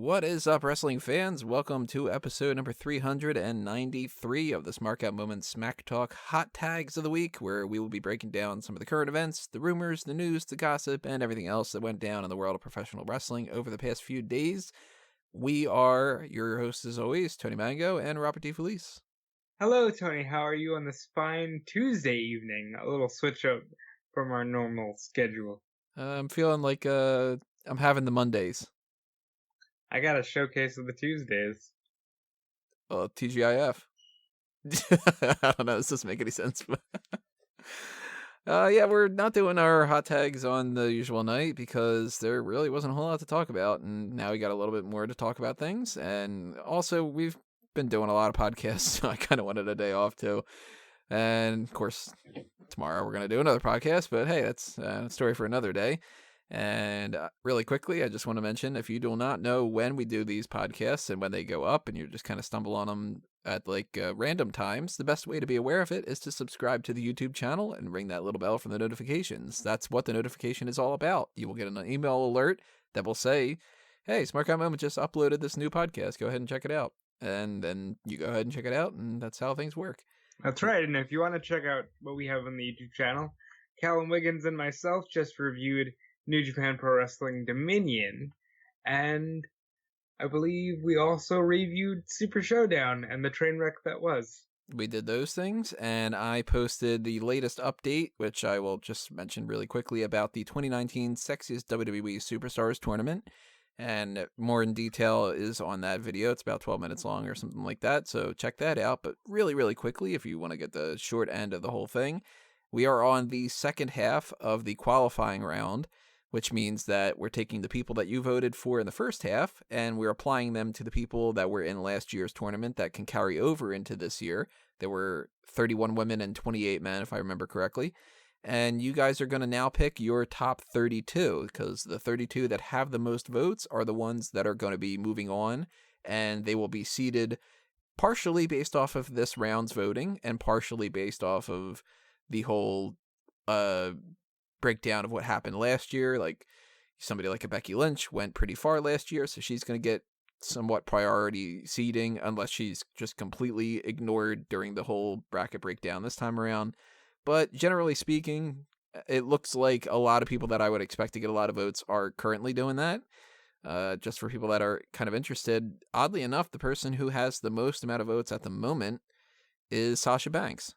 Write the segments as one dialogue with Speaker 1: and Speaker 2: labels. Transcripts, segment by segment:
Speaker 1: What is up, wrestling fans? Welcome to episode number 393 of the Smark Out Moment Smack Talk Hot Tags of the Week, where we will be breaking down some of the current events, the rumors, the news, the gossip, and everything else that went down in the world of professional wrestling over the past few days. We are your hosts, as always, Tony Mango and Robert DeFelice.
Speaker 2: Hello, Tony. How are you on this fine Tuesday evening? A little switch up from our normal schedule.
Speaker 1: I'm feeling like I'm having the Mondays.
Speaker 2: I got a showcase of the Tuesdays.
Speaker 1: TGIF. I don't know, this doesn't make any sense. But yeah, we're not doing our hot tags on the usual night because there really wasn't a whole lot to talk about, and now we got a little bit more to talk about things. And also, we've been doing a lot of podcasts, so I kind of wanted a day off too. And of course, tomorrow we're going to do another podcast, but hey, that's a story for another day. And really quickly, I just want to mention, if you do not know when we do these podcasts and when they go up, and you just kind of stumble on them at random times, the best way to be aware of it is to subscribe to the YouTube channel and ring that little bell for the notifications. That's what the notification is all about. You will get an email alert that will say, hey, Smark Out Moment just uploaded this new podcast. Go ahead and check it out. And then you go ahead and check it out, and that's how things work.
Speaker 2: That's right, and if you want to check out what we have on the YouTube channel, Callum Wiggins and myself just reviewed New Japan Pro Wrestling Dominion, and I believe we also reviewed Super Showdown and the train wreck that was.
Speaker 1: We did those things, and I posted the latest update, which I will just mention really quickly, about the 2019 Sexiest WWE Superstars Tournament, and more in detail is on that video. It's about 12 minutes long or something like that, so check that out. But really, really quickly, if you want to get the short end of the whole thing, we are on the second half of the qualifying round, which means that we're taking the people that you voted for in the first half, and we're applying them to the people that were in last year's tournament that can carry over into this year. There were 31 women and 28 men, if I remember correctly. And you guys are going to now pick your top 32, because the 32 that have the most votes are the ones that are going to be moving on, and they will be seeded partially based off of this round's voting and partially based off of the whole breakdown of what happened last year. Like, somebody like a Becky Lynch went pretty far last year, so she's going to get somewhat priority seeding unless she's just completely ignored during the whole bracket breakdown this time around. But generally speaking, it looks like a lot of people that I would expect to get a lot of votes are currently doing that. Just for people that are kind of interested, oddly enough, the person who has the most amount of votes at the moment is Sasha Banks.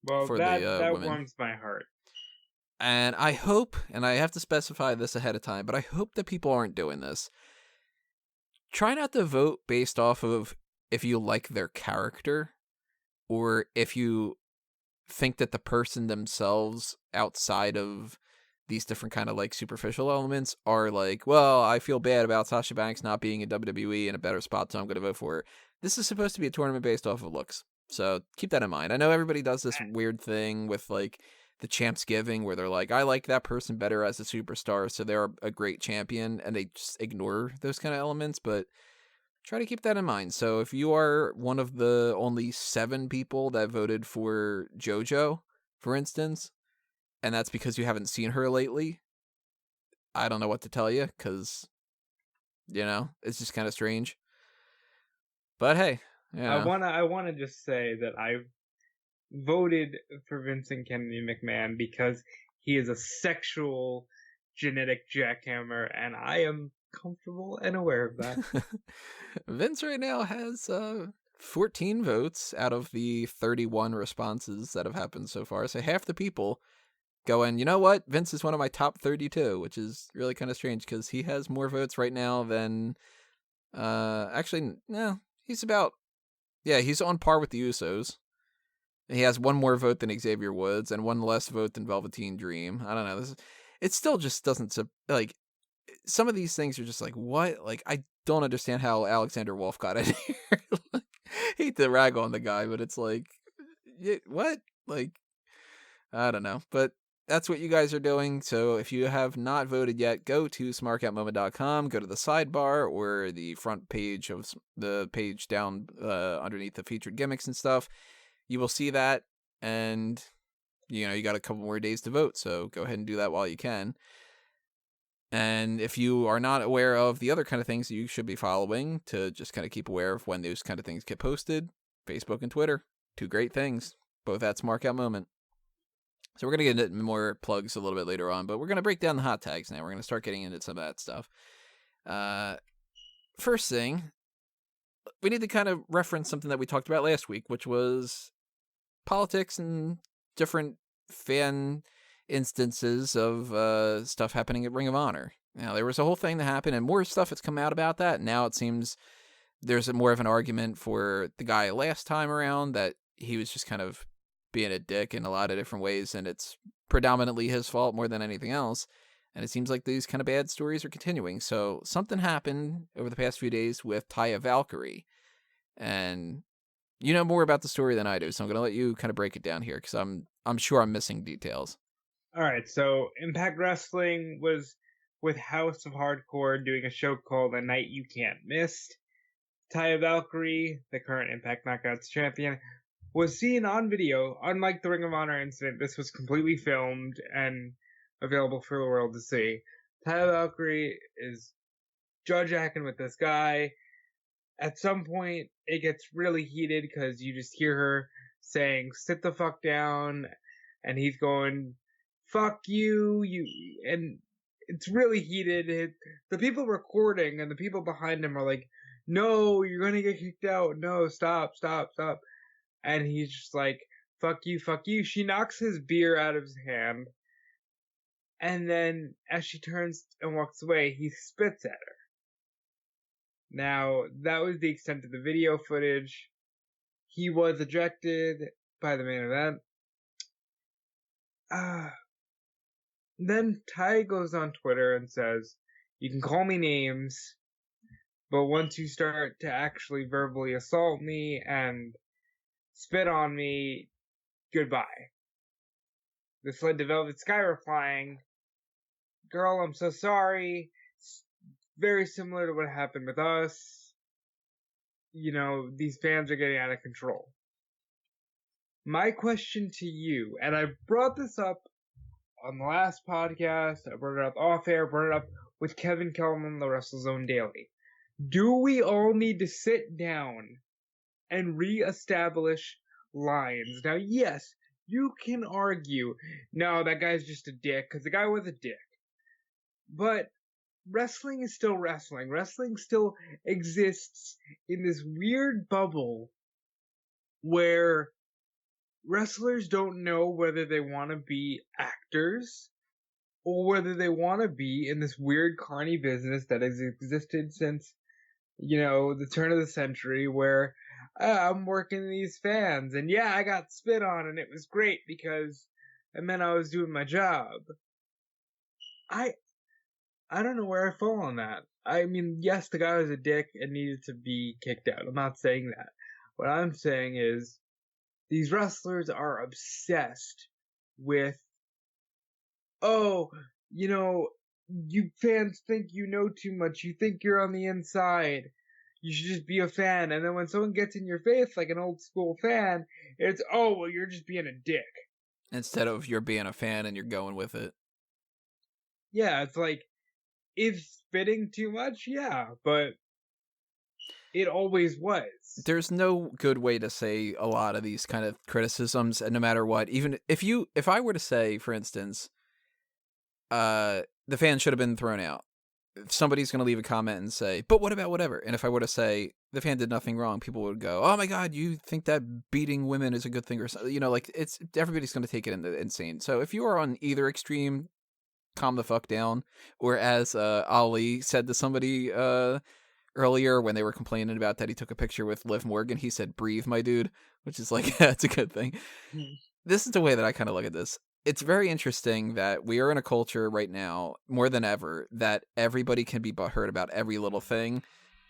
Speaker 2: Well, that warms my heart.
Speaker 1: And I hope, and I have to specify this ahead of time, but I hope that people aren't doing this. Try not to vote based off of if you like their character or if you think that the person themselves outside of these different kind of like superficial elements are like, well, I feel bad about Sasha Banks not being in WWE in a better spot, so I'm going to vote for her. This is supposed to be a tournament based off of looks. So keep that in mind. I know everybody does this weird thing with like the champs giving where they're like, I like that person better as a superstar, so they're a great champion, and they just ignore those kind of elements, but try to keep that in mind. So if you are one of the only 7 people that voted for JoJo, for instance, and that's because you haven't seen her lately, I don't know what to tell you, because, you know, it's just kind of strange. But hey, you know.
Speaker 2: I wanna just say that I've voted for Vincent Kennedy McMahon because he is a sexual genetic jackhammer, and I am comfortable and aware of that.
Speaker 1: Vince right now has 14 votes out of the 31 responses that have happened so far. So half the people going, you know what? Vince is one of my top 32, which is really kind of strange because he has more votes right now than actually, no, he's on par with the Usos. He has one more vote than Xavier Woods and one less vote than Velveteen Dream. I don't know. It still just doesn't, like, some of these things are just like, what? Like, I don't understand how Alexander Wolf got in here. Like, hate to rag on the guy, but it's like, what? Like, I don't know. But that's what you guys are doing. So if you have not voted yet, go to smarkoutmoment.com, go to the sidebar or the front page of the page down underneath the featured gimmicks and stuff. You will see that, and, you know, you got a couple more days to vote, so go ahead and do that while you can. And if you are not aware of the other kind of things you should be following to just kind of keep aware of when those kind of things get posted, Facebook and Twitter, 2 great things, both at Smark Out Moment. So we're going to get into more plugs a little bit later on, but we're going to break down the hot tags now. We're going to start getting into some of that stuff. First thing, we need to kind of reference something that we talked about last week, which was politics and different fan instances of stuff happening at Ring of Honor. Now, there was a whole thing that happened, and more stuff has come out about that. Now it seems there's more of an argument for the guy last time around that he was just kind of being a dick in a lot of different ways, and it's predominantly his fault more than anything else. And it seems like these kind of bad stories are continuing. So something happened over the past few days with Taya Valkyrie, and you know more about the story than I do, so I'm going to let you kind of break it down here because I'm sure I'm missing details.
Speaker 2: All right, so Impact Wrestling was with House of Hardcore doing a show called A Night You Can't Miss. Taya Valkyrie, the current Impact Knockouts champion, was seen on video. Unlike the Ring of Honor incident, this was completely filmed and available for the world to see. Taya Valkyrie is judge-acting with this guy. At some point, it gets really heated because you just hear her saying, "Sit the fuck down," and he's going, "Fuck you," and it's really heated. The people recording and the people behind him are like, "No, you're gonna get kicked out. No, stop. And he's just like, fuck you. She knocks his beer out of his hand. And then, as she turns and walks away, he spits at her. Now, that was the extent of the video footage. He was ejected by the main event. Then Ty goes on Twitter and says, "You can call me names, but once you start to actually verbally assault me and spit on me, goodbye." This led to Velvet Sky replying, "Girl, I'm so sorry. It's very similar to what happened with us. You know, these fans are getting out of control." My question to you, and I brought this up on the last podcast, I brought it up off air, brought it up with Kevin Kelman, the WrestleZone Daily. Do we all need to sit down and re-establish lines? Now, yes, you can argue, no, that guy's just a dick, because the guy was a dick. But wrestling is still wrestling. Wrestling still exists in this weird bubble where wrestlers don't know whether they want to be actors or whether they want to be in this weird carny business that has existed since, the turn of the century, where I'm working these fans, and yeah, I got spit on, and it was great because it meant I was doing my job. I don't know where I fall on that. I mean, yes, the guy was a dick and needed to be kicked out. I'm not saying that. What I'm saying is, these wrestlers are obsessed with, you fans think you know too much. You think you're on the inside. You should just be a fan. And then when someone gets in your face, like an old school fan, it's, oh, well, you're just being a dick.
Speaker 1: Instead of you're being a fan and you're going with it.
Speaker 2: Yeah, it's like, is spitting too much? Yeah, but it always was.
Speaker 1: There's no good way to say a lot of these kind of criticisms, and no matter what, even if I were to say, for instance, the fan should have been thrown out, somebody's going to leave a comment and say, but what about whatever? And if I were to say the fan did nothing wrong, people would go, oh my God, you think that beating women is a good thing or something? Everybody's going to take it insane. So if you are on either extreme, calm the fuck down. Or as Ali said to somebody earlier when they were complaining about that he took a picture with Liv Morgan, he said, breathe, my dude, which is like, that's a good thing. This is the way that I kind of look at this. It's very interesting that we are in a culture right now, more than ever, that everybody can be butthurt about every little thing.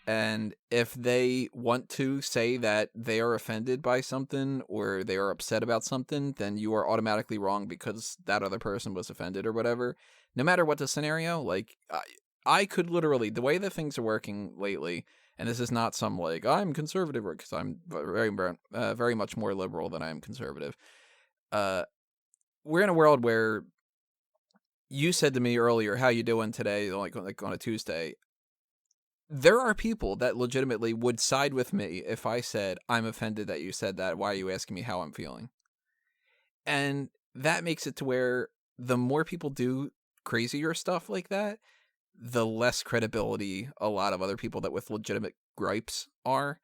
Speaker 1: And if they want to say that they are offended by something or they are upset about something, then you are automatically wrong because that other person was offended or whatever. No matter what the scenario, like, I could literally, the way that things are working lately, and this is not some, like, I'm conservative, because I'm very much more liberal than I am conservative. We're in a world where you said to me earlier, how you doing today, like on a Tuesday. There are people that legitimately would side with me if I said, I'm offended that you said that. Why are you asking me how I'm feeling? And that makes it to where the more people do crazier stuff like that, the less credibility a lot of other people that with legitimate gripes are.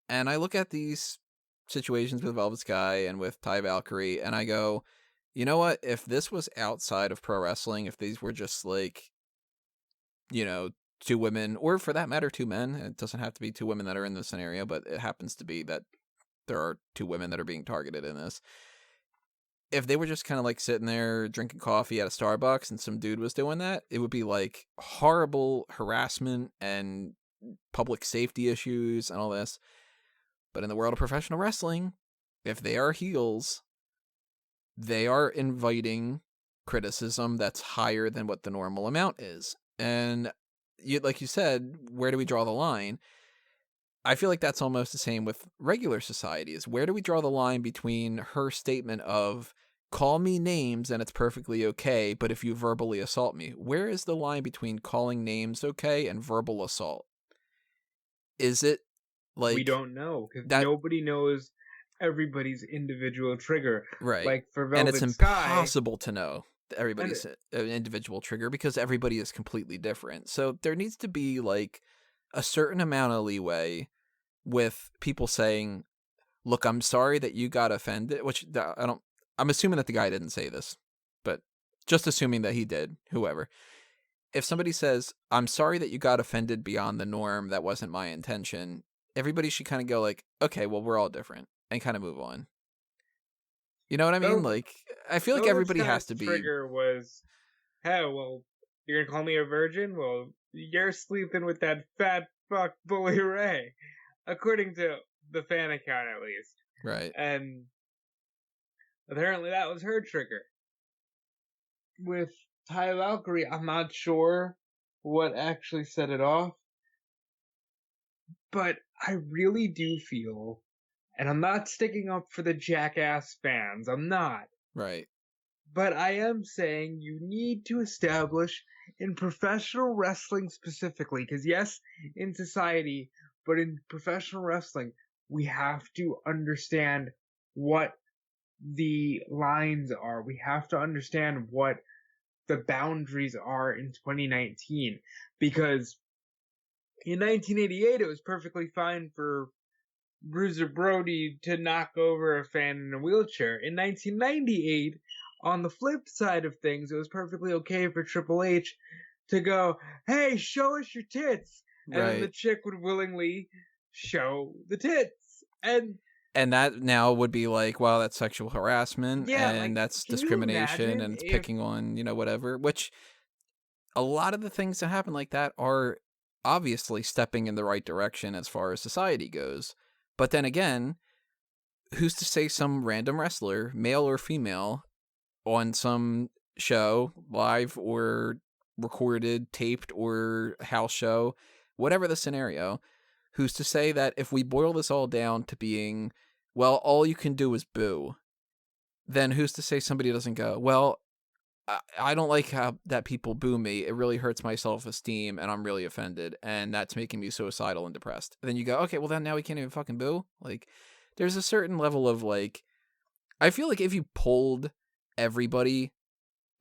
Speaker 1: And I look at these situations with Velvet Sky and with Taya Valkyrie, and I go, you know what? If this was outside of pro wrestling, if these were just like, you know, two women, or for that matter, two men, it doesn't have to be two women that are in this scenario, but it happens to be that there are two women that are being targeted in this. If they were just kind of like sitting there drinking coffee at a Starbucks and some dude was doing that, it would be like horrible harassment and public safety issues and all this. But in the world of professional wrestling, if they are heels, they are inviting criticism that's higher than what the normal amount is. And like you said, where do we draw the line? I feel like that's almost the same with regular societies. Where do we draw the line between her statement of, call me names and it's perfectly okay, but if you verbally assault me? Where is the line between calling names okay and verbal assault? Is it like...
Speaker 2: We don't know, because
Speaker 1: that...
Speaker 2: nobody knows everybody's individual trigger.
Speaker 1: Right.
Speaker 2: Like for Velvet
Speaker 1: and it's
Speaker 2: Sky,
Speaker 1: impossible to know everybody's individual trigger because everybody is completely different. So there needs to be like a certain amount of leeway with people saying, look, I'm sorry that you got offended, which I'm assuming that the guy didn't say this, but just assuming that he did, whoever. If somebody says, I'm sorry that you got offended beyond the norm, that wasn't my intention, everybody should kind of go like, okay, well, we're all different, and kind of move on. You know what I mean? Like, I feel like everybody has to be...
Speaker 2: trigger was, hey, well, you're gonna call me a virgin? Well, you're sleeping with that fat fuck Bully Ray. According to the fan account, at least.
Speaker 1: Right.
Speaker 2: And apparently that was her trigger. With Taya Valkyrie, I'm not sure what actually set it off. But I really do feel, and I'm not sticking up for the jackass fans, I'm not.
Speaker 1: Right.
Speaker 2: But I am saying you need to establish in professional wrestling specifically, because yes, in society, but in professional wrestling, we have to understand what the lines are. We have to understand what the boundaries are in 2019. Because in 1988, it was perfectly fine for Bruiser Brody to knock over a fan in a wheelchair. In 1998, on the flip side of things, it was perfectly okay for Triple H to go, hey, show us your tits. And then the chick would willingly show the tits. And
Speaker 1: that now would be like, wow, that's sexual harassment,
Speaker 2: yeah,
Speaker 1: and
Speaker 2: like,
Speaker 1: that's discrimination, and it's picking on, whatever. Which, a lot of the things that happen like that are obviously stepping in the right direction as far as society goes. But then again, who's to say some random wrestler, male or female, on some show, live or recorded, taped, or house show, whatever the scenario, who's to say that if we boil this all down to being, well, all you can do is boo, then who's to say somebody doesn't go, well, I don't like how that people boo me. It really hurts my self-esteem, and I'm really offended, and that's making me suicidal and depressed. And then you go, okay, well, then now we can't even fucking boo? Like, there's a certain level of, like, I feel like if you polled everybody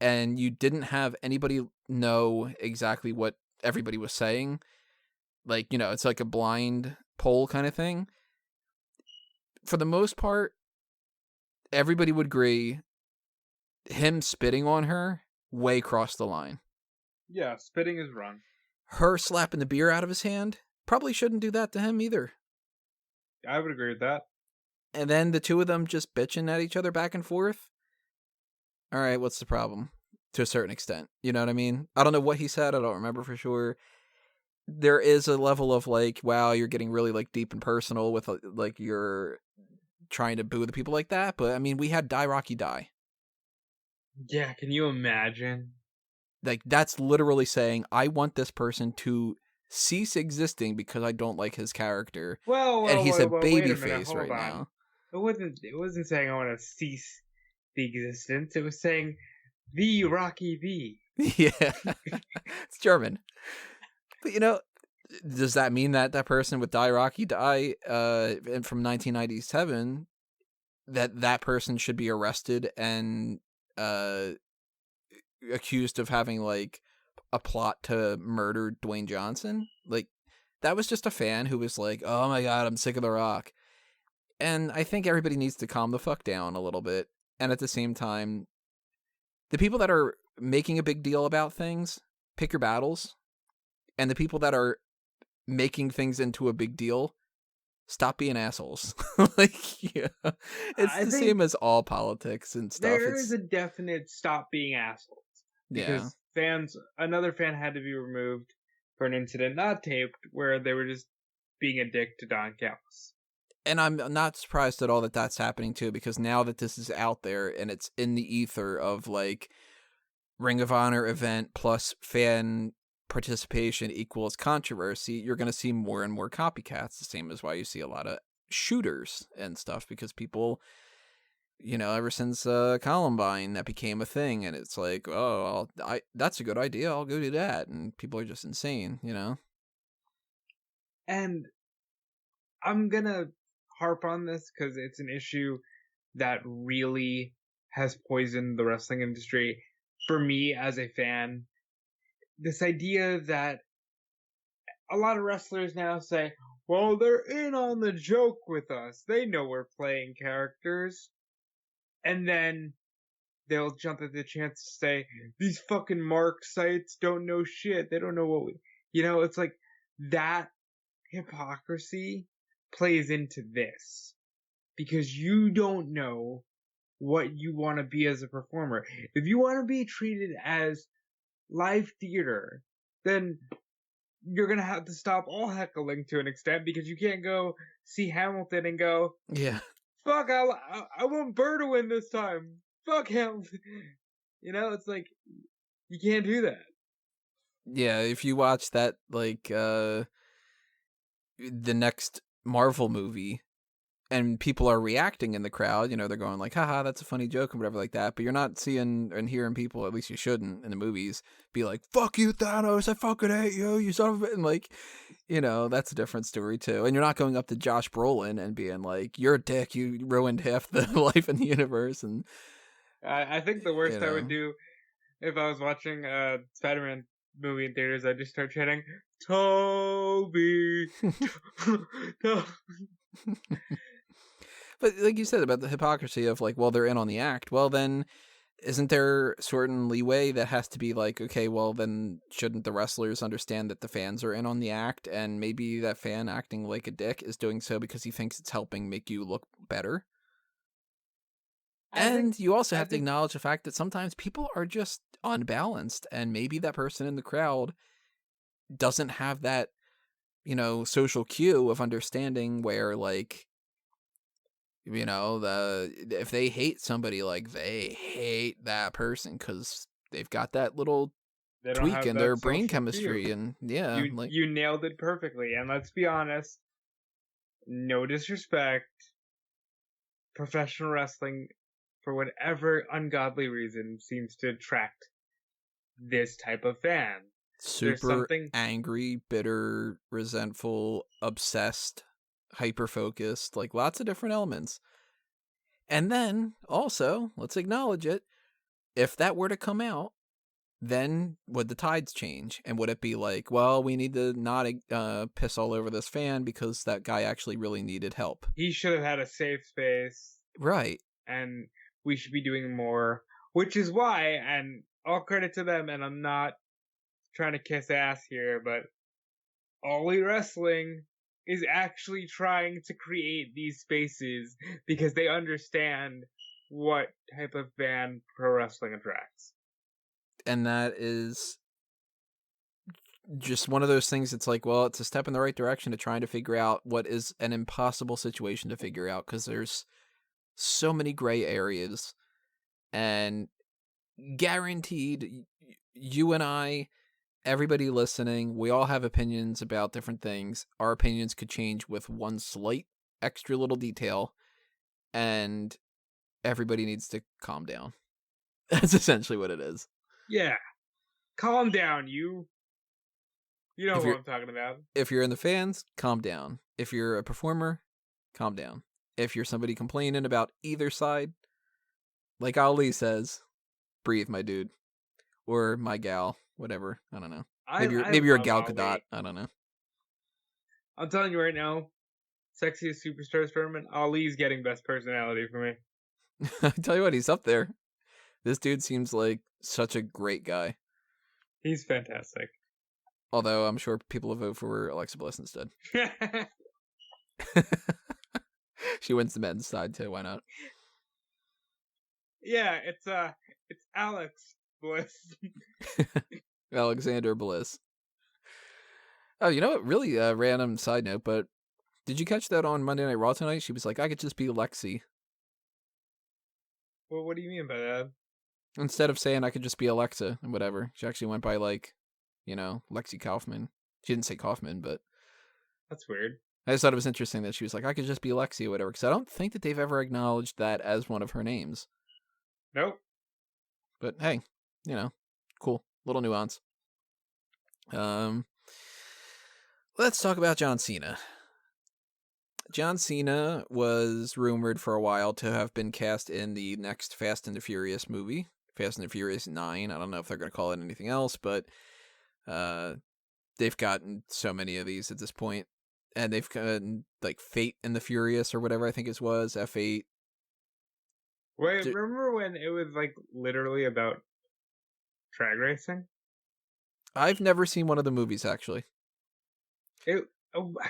Speaker 1: and you didn't have anybody know exactly what everybody was saying, like, it's like a blind poll kind of thing, for the most part, everybody would agree him spitting on her way crossed the line.
Speaker 2: Yeah, spitting is wrong.
Speaker 1: Her slapping the beer out of his hand probably shouldn't do that to him either.
Speaker 2: I would agree with that.
Speaker 1: And then the two of them just bitching at each other back and forth. All right, what's the problem? To a certain extent. You know what I mean? I don't know what he said. I don't remember for sure. There is a level of like, wow, you're getting really like deep and personal with like you're trying to boo the people like that. But I mean, we had Die Rocky Die.
Speaker 2: Yeah, can you imagine?
Speaker 1: Like, that's literally saying, I want this person to cease existing because I don't like his character.
Speaker 2: And
Speaker 1: he's a baby face right now.
Speaker 2: It wasn't saying I want to cease the existence. It was saying the Rocky V.
Speaker 1: Yeah, it's German. But does that mean that that person with Die Rocky Die from 1997 that person should be arrested and accused of having like a plot to murder Dwayne Johnson? Like, that was just a fan who was like, "Oh my god, I'm sick of The Rock." And I think everybody needs to calm the fuck down a little bit. And at the same time, the people that are making a big deal about things, pick your battles. And the people that are making things into a big deal, stop being assholes. Like, yeah, it's
Speaker 2: I
Speaker 1: the
Speaker 2: think
Speaker 1: same as all politics and stuff.
Speaker 2: there is a definite stop being assholes. Because another fan had to be removed for an incident not taped where they were just being a dick to Don Callis.
Speaker 1: And I'm not surprised at all that that's happening too, because now that this is out there and it's in the ether of like Ring of Honor event plus fan participation equals controversy, you're going to see more and more copycats. The same as why you see a lot of shooters and stuff, because people, ever since Columbine, that became a thing, and it's like, oh, that's a good idea, I'll go do that, and people are just insane,
Speaker 2: And I'm gonna harp on this because it's an issue that really has poisoned the wrestling industry. For me as a fan, this idea that a lot of wrestlers now say, well, they're in on the joke with us. They know we're playing characters. And then they'll jump at the chance to say, these fucking Mark sites don't know shit. They don't know what we... it's like that hypocrisy plays into this. Because you don't know what you want to be as a performer. If you want to be treated as live theater, then you're going to have to stop all heckling to an extent, because you can't go see Hamilton and go,
Speaker 1: yeah,
Speaker 2: fuck, I want Burr to win this time. Fuck Hamilton. It's like, you can't do that.
Speaker 1: yeah. If you watch that, like the next Marvel movie, and people are reacting in the crowd, they're going like, haha, that's a funny joke and whatever like that. But you're not seeing and hearing people, at least you shouldn't in the movies, be like, fuck you, Thanos, I fucking hate you, you son of a... And like, that's a different story too. And you're not going up to Josh Brolin and being like, you're a dick, you ruined half the life in the universe. And
Speaker 2: I think the worst I would do if I was watching a Spider-Man movie in theaters, I'd just start chanting, Toby!
Speaker 1: But like you said about the hypocrisy of like, well, they're in on the act. Well, then isn't there certain leeway that has to be like, okay, well, then shouldn't the wrestlers understand that the fans are in on the act, and maybe that fan acting like a dick is doing so because he thinks it's helping make you look better? And you also have to acknowledge the fact that sometimes people are just unbalanced, and maybe that person in the crowd doesn't have that, social cue of understanding where like, if they hate somebody, like they hate that person because they've got that little tweak in their brain chemistry. And yeah,
Speaker 2: you nailed it perfectly. And let's be honest, no disrespect, professional wrestling, for whatever ungodly reason, seems to attract this type of fan.
Speaker 1: Super angry, bitter, resentful, obsessed, hyper-focused, like lots of different elements. And then, also, let's acknowledge it, if that were to come out, then would the tides change? And would it be like, well, we need to not piss all over this fan because that guy actually really needed help?
Speaker 2: He should have had a safe space.
Speaker 1: Right.
Speaker 2: And we should be doing more, which is why, and all credit to them, and I'm not trying to kiss ass here, but All Elite Wrestling is actually trying to create these spaces because they understand what type of fan pro wrestling attracts.
Speaker 1: And that is just one of those things. It's like, well, it's a step in the right direction to trying to figure out what is an impossible situation to figure out, because there's so many gray areas, and guaranteed you and I, everybody listening, we all have opinions about different things. Our opinions could change with one slight extra little detail, and everybody needs to calm down. That's essentially what it is.
Speaker 2: Yeah. Calm down, you. You know
Speaker 1: If
Speaker 2: what
Speaker 1: you're
Speaker 2: I'm talking about.
Speaker 1: if you're in the fans, calm down. If you're a performer, calm down. If you're somebody complaining about either side, like Ali says, breathe, my dude. Or my gal, whatever. I don't know.
Speaker 2: I
Speaker 1: Maybe you're a
Speaker 2: love
Speaker 1: Gal
Speaker 2: Ali.
Speaker 1: Gadot. I don't know.
Speaker 2: I'm telling you right now, Sexiest Superstars tournament, Ali's getting best personality for me.
Speaker 1: I tell you what, he's up there. This dude seems like such a great guy.
Speaker 2: He's fantastic.
Speaker 1: Although I'm sure people will vote for Alexa Bliss instead. She wins the men's side too. Why not?
Speaker 2: Yeah, it's Alex Bliss.
Speaker 1: Alexander Bliss. Oh, you know what? Really random side note, but did you catch that on Monday Night Raw tonight? She was like, I could just be Lexi.
Speaker 2: Well, what do you mean by that?
Speaker 1: Instead of saying I could just be Alexa and whatever, she actually went by like, Lexi Kaufman. She didn't say Kaufman, but
Speaker 2: That's weird.
Speaker 1: I just thought it was interesting that she was like, I could just be Lexi or whatever, because I don't think that they've ever acknowledged that as one of her names.
Speaker 2: Nope.
Speaker 1: But hey, cool. Little nuance. Let's talk about John Cena. John Cena was rumored for a while to have been cast in the next Fast and the Furious movie, Fast and the Furious 9. I don't know if they're going to call it anything else, but they've gotten so many of these at this point. And they've gotten, like, Fate and the Furious or whatever I think it was, F8.
Speaker 2: Wait, remember when it was, like, literally about drag racing?
Speaker 1: I've never seen one of the movies, actually.
Speaker 2: I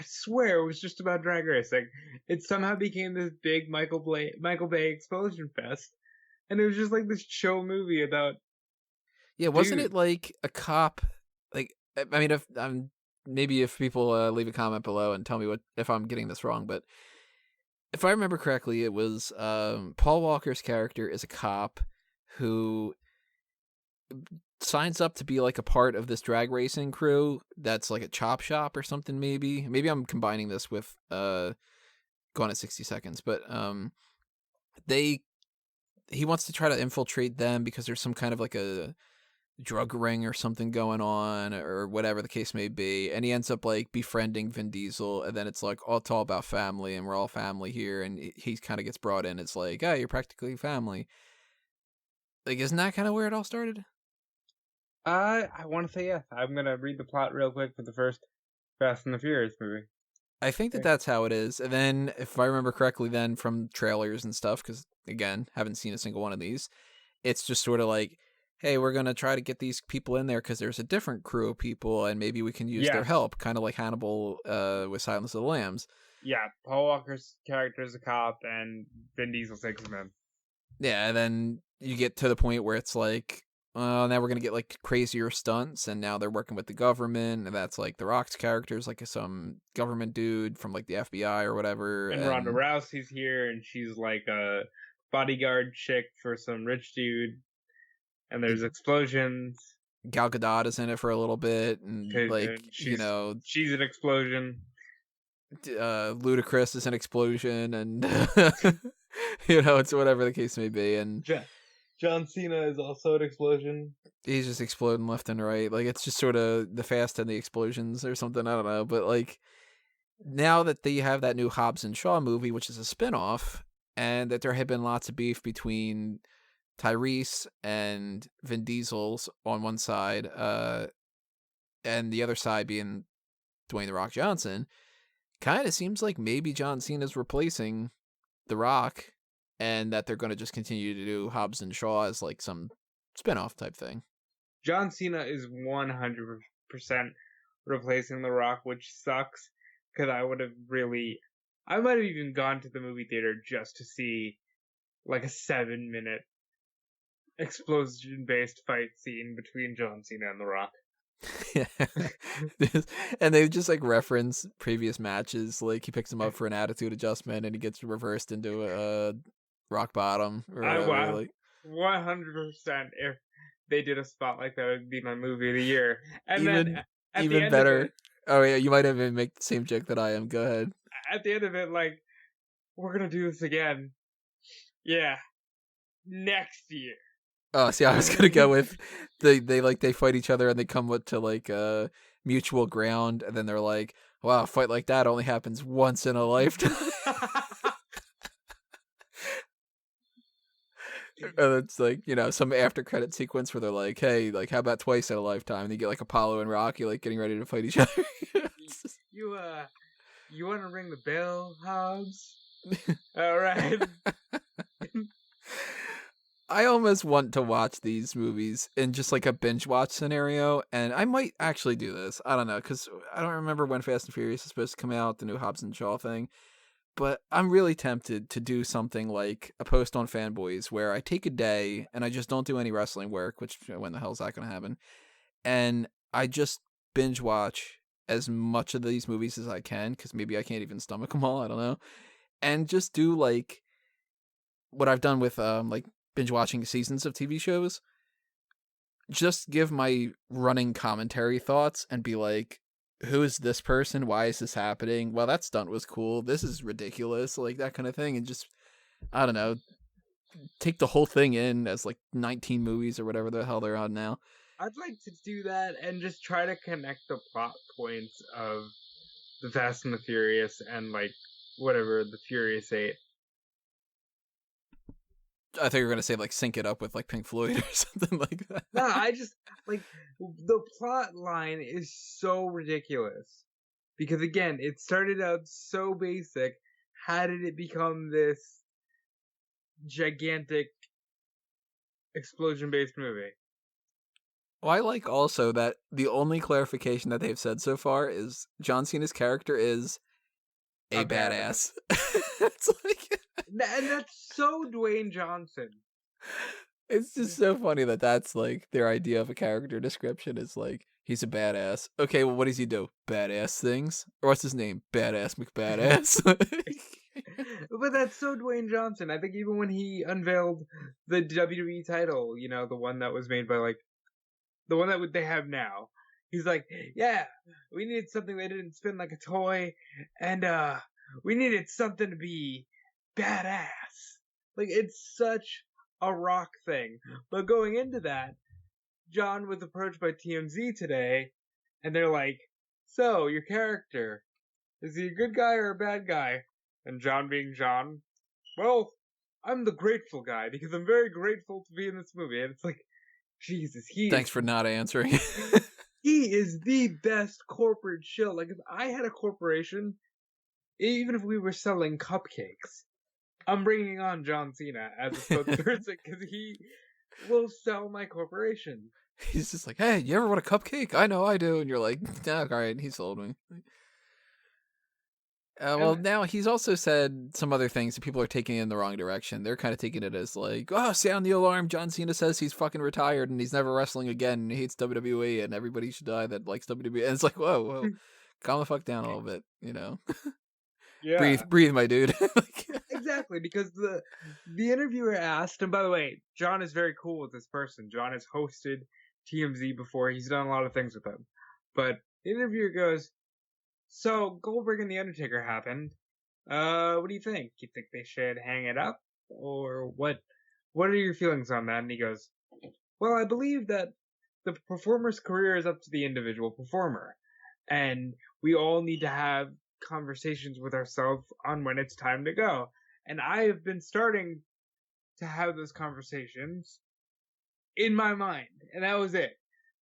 Speaker 2: swear it was just about drag racing. It somehow became this big Michael Bay explosion fest. And it was just like this show movie about...
Speaker 1: Yeah, wasn't it like a cop? Like, I mean, if people leave a comment below and tell me if I'm getting this wrong, but if I remember correctly, it was Paul Walker's character is a cop who signs up to be like a part of this drag racing crew that's like a chop shop or something. Maybe I'm combining this with Gone at 60 Seconds, but he wants to try to infiltrate them because there's some kind of like a drug ring or something going on or whatever the case may be, and he ends up like befriending Vin Diesel, and then it's like, oh, it's all about family and we're all family here, and he kind of gets brought in. It's like, you're practically family. Like, isn't that kind of where it all started?
Speaker 2: I want to say yes. I'm going to read the plot real quick for the first Fast and the Furious movie.
Speaker 1: I think that's how it is. And then, if I remember correctly, then from trailers and stuff, because, again, haven't seen a single one of these, it's just sort of like, hey, we're going to try to get these people in there because there's a different crew of people, and maybe we can use their help, kind of like Hannibal with Silence of the Lambs.
Speaker 2: Yeah, Paul Walker's character is a cop, and Vin Diesel takes him in.
Speaker 1: Yeah, and then you get to the point where it's like, now we're going to get like crazier stunts, and now they're working with the government, and that's like The Rock's character is like some government dude from like the FBI or whatever.
Speaker 2: And Ronda Rousey's here, and she's like a bodyguard chick for some rich dude, and there's explosions.
Speaker 1: Gal Gadot is in it for a little bit, and like,
Speaker 2: she's an explosion.
Speaker 1: Ludacris is an explosion, and it's whatever the case may be, and
Speaker 2: John Cena is also an explosion.
Speaker 1: He's just exploding left and right. Like, it's just sort of the Fast and the Explosions or something. I don't know. But, like, now that they have that new Hobbs and Shaw movie, which is a spinoff, and that there had been lots of beef between Tyrese and Vin Diesel's on one side, and the other side being Dwayne "The Rock" Johnson, kind of seems like maybe John Cena's replacing The Rock, and that they're going to just continue to do Hobbs and Shaw as like some spinoff type thing.
Speaker 2: John Cena is 100% replacing The Rock, which sucks, because I might have even gone to the movie theater just to see like a 7-minute explosion-based fight scene between John Cena and The Rock.
Speaker 1: Yeah. And they just like reference previous matches, like he picks him up for an attitude adjustment and he gets reversed into a rock bottom or whatever. Like
Speaker 2: 100%. If they did a spot like that, it would be my movie of the year. And then
Speaker 1: even better. Oh yeah, you might even make the same joke that I am. Go ahead.
Speaker 2: At the end of it, like, we're gonna do this again. Yeah, next year.
Speaker 1: Oh, see, I was gonna go with they fight each other and they come up to like mutual ground, and then they're like, "Wow, a fight like that only happens once in a lifetime." And it's like, some after credit sequence where they're like, "Hey, like, how about twice in a lifetime?" And you get like Apollo and Rocky like getting ready to fight each other.
Speaker 2: You you want to ring the bell, Hobbs? All right.
Speaker 1: I almost want to watch these movies in just like a binge watch scenario, and I might actually do this. I don't know, because I don't remember when Fast and Furious is supposed to come out, the new Hobbs and Shaw thing, but I'm really tempted to do something like a post on Fanboys where I take a day and I just don't do any wrestling work, which when the hell is that going to happen? And I just binge watch as much of these movies as I can, because maybe I can't even stomach them all, I don't know, and just do like what I've done with like binge watching seasons of TV shows, just give my running commentary thoughts and be like, who is this person? Why is this happening? Well, that stunt was cool. This is ridiculous. Like that kind of thing. And just, I don't know, take the whole thing in as like 19 movies or whatever the hell they're on now.
Speaker 2: I'd like to do that and just try to connect the plot points of the Fast and the Furious and like whatever, the Furious 8.
Speaker 1: I thought you were going to say like sync it up with like Pink Floyd or something like that.
Speaker 2: Nah, I just like the plot line is so ridiculous. Because again, it started out so basic. How did it become this gigantic explosion-based movie?
Speaker 1: Well, I like also that the only clarification that they've said so far is John Cena's character is a badass. It's like,
Speaker 2: and that's so Dwayne Johnson.
Speaker 1: it's just so funny that that's like their idea of a character description is like, he's a badass. Okay, well, what does he do? Badass things? Or what's his name? Badass McBadass.
Speaker 2: But that's so Dwayne Johnson. I think even when he unveiled the WWE title, the one that was made by like the one that they have now, he's like, yeah, we needed something that didn't spin like a toy, and we needed something to be badass. Like, it's such a Rock thing. But going into that, John was approached by TMZ today, and they're like, so, your character, is he a good guy or a bad guy? And John being John, well, I'm the grateful guy, because I'm very grateful to be in this movie. And it's like, Jesus,
Speaker 1: Thanks for not answering.
Speaker 2: he is the best corporate shill. Like, if I had a corporation, even if we were selling cupcakes, I'm bringing on John Cena as a spokesperson because he will sell my corporation.
Speaker 1: He's just like, hey, you ever want a cupcake? I know I do. And you're like, all right, he sold me. Well, now he's also said some other things that people are taking in the wrong direction. They're kind of taking it as like, oh, sound the alarm. John Cena says he's fucking retired and he's never wrestling again. And he hates WWE and everybody should die that likes WWE. And it's like, whoa, calm the fuck down a little bit,
Speaker 2: Yeah.
Speaker 1: Breathe, my dude.
Speaker 2: Exactly, because the interviewer asked, and by the way, John is very cool with this person. John has hosted TMZ before. He's done a lot of things with them. But the interviewer goes, so Goldberg and The Undertaker happened. What do you think? Do you think they should hang it up? Or what are your feelings on that? And he goes, well, I believe that the performer's career is up to the individual performer. And we all need to have conversations with ourselves on when it's time to go. And I have been starting to have those conversations in my mind. And that was it.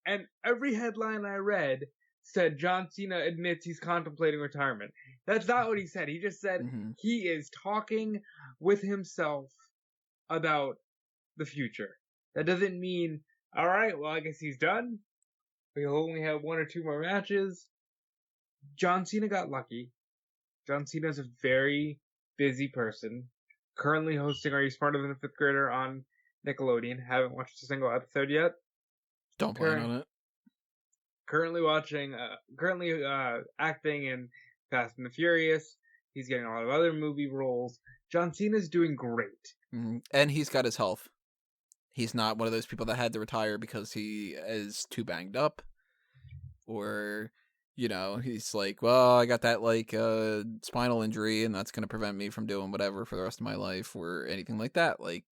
Speaker 2: And every headline I read said John Cena admits he's contemplating retirement. That's not what he said. He just said he is talking with himself about the future. That doesn't mean, all right, well, I guess he's done. He'll only have 1 or 2 more matches. John Cena got lucky. John Cena's a very busy person. Currently hosting Are You Smarter Than a Fifth Grader on Nickelodeon. Haven't watched a single episode yet.
Speaker 1: Don't plan on it.
Speaker 2: Currently acting in Fast and the Furious. He's getting a lot of other movie roles. John Cena's doing great.
Speaker 1: And he's got his health. He's not one of those people that had to retire because he is too banged up. Or, he's like, well, I got that like spinal injury and that's going to prevent me from doing whatever for the rest of my life or anything like that. Like,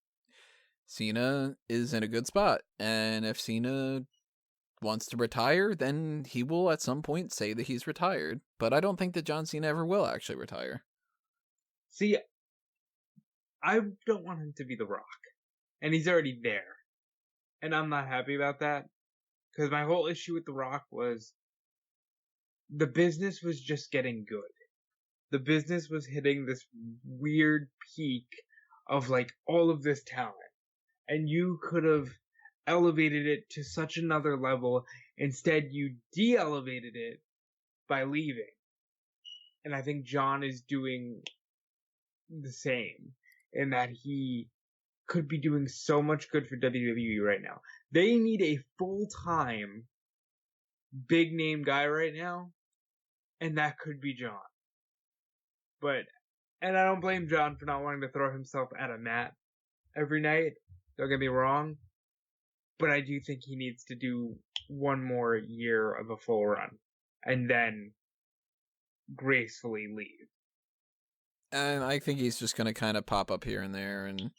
Speaker 1: Cena is in a good spot, and if Cena wants to retire, then he will at some point say that he's retired. But I don't think that John Cena ever will actually retire.
Speaker 2: See, I don't want him to be The Rock, and he's already there, and I'm not happy about that, because my whole issue with The Rock was the business was just getting good. The business was hitting this weird peak of like all of this talent, and you could have elevated it to such another level. Instead, you de-elevated it by leaving. And I think John is doing the same in that he could be doing so much good for WWE right now. They need a full-time big name guy right now, and that could be John. And I don't blame John for not wanting to throw himself at a mat every night. Don't get me wrong. But I do think he needs to do one more year of a full run and then gracefully leave.
Speaker 1: And I think he's just going to kind of pop up here and there, and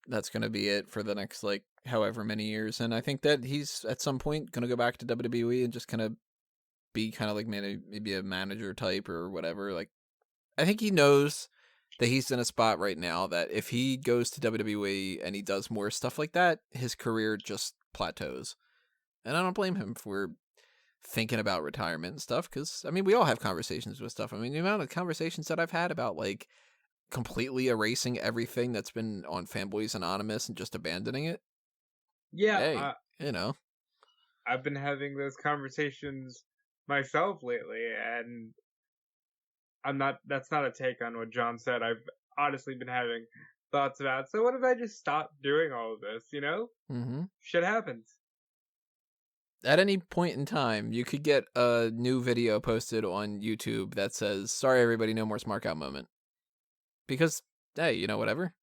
Speaker 1: that's going to be it for the next, like, however many years. And I think that he's, at some point, going to go back to WWE and just kind of be kind of like maybe a manager type or whatever. Like, I think he knows that he's in a spot right now that if he goes to WWE and he does more stuff like that, his career just plateaus. And I don't blame him for thinking about retirement and stuff, because, I mean, we all have conversations with stuff. I mean, the amount of conversations that I've had about, like, completely erasing everything that's been on Fanboys Anonymous and just abandoning it.
Speaker 2: Yeah.
Speaker 1: Hey,
Speaker 2: I've been having those conversations myself lately, and that's not a take on what John said. I've honestly been having thoughts about, so what if I just stop doing all of this, you know?
Speaker 1: Mm-hmm.
Speaker 2: Shit happens.
Speaker 1: At any point in time, you could get a new video posted on YouTube that says, "Sorry, everybody, no more Smark out moment." Because, hey, you know, whatever.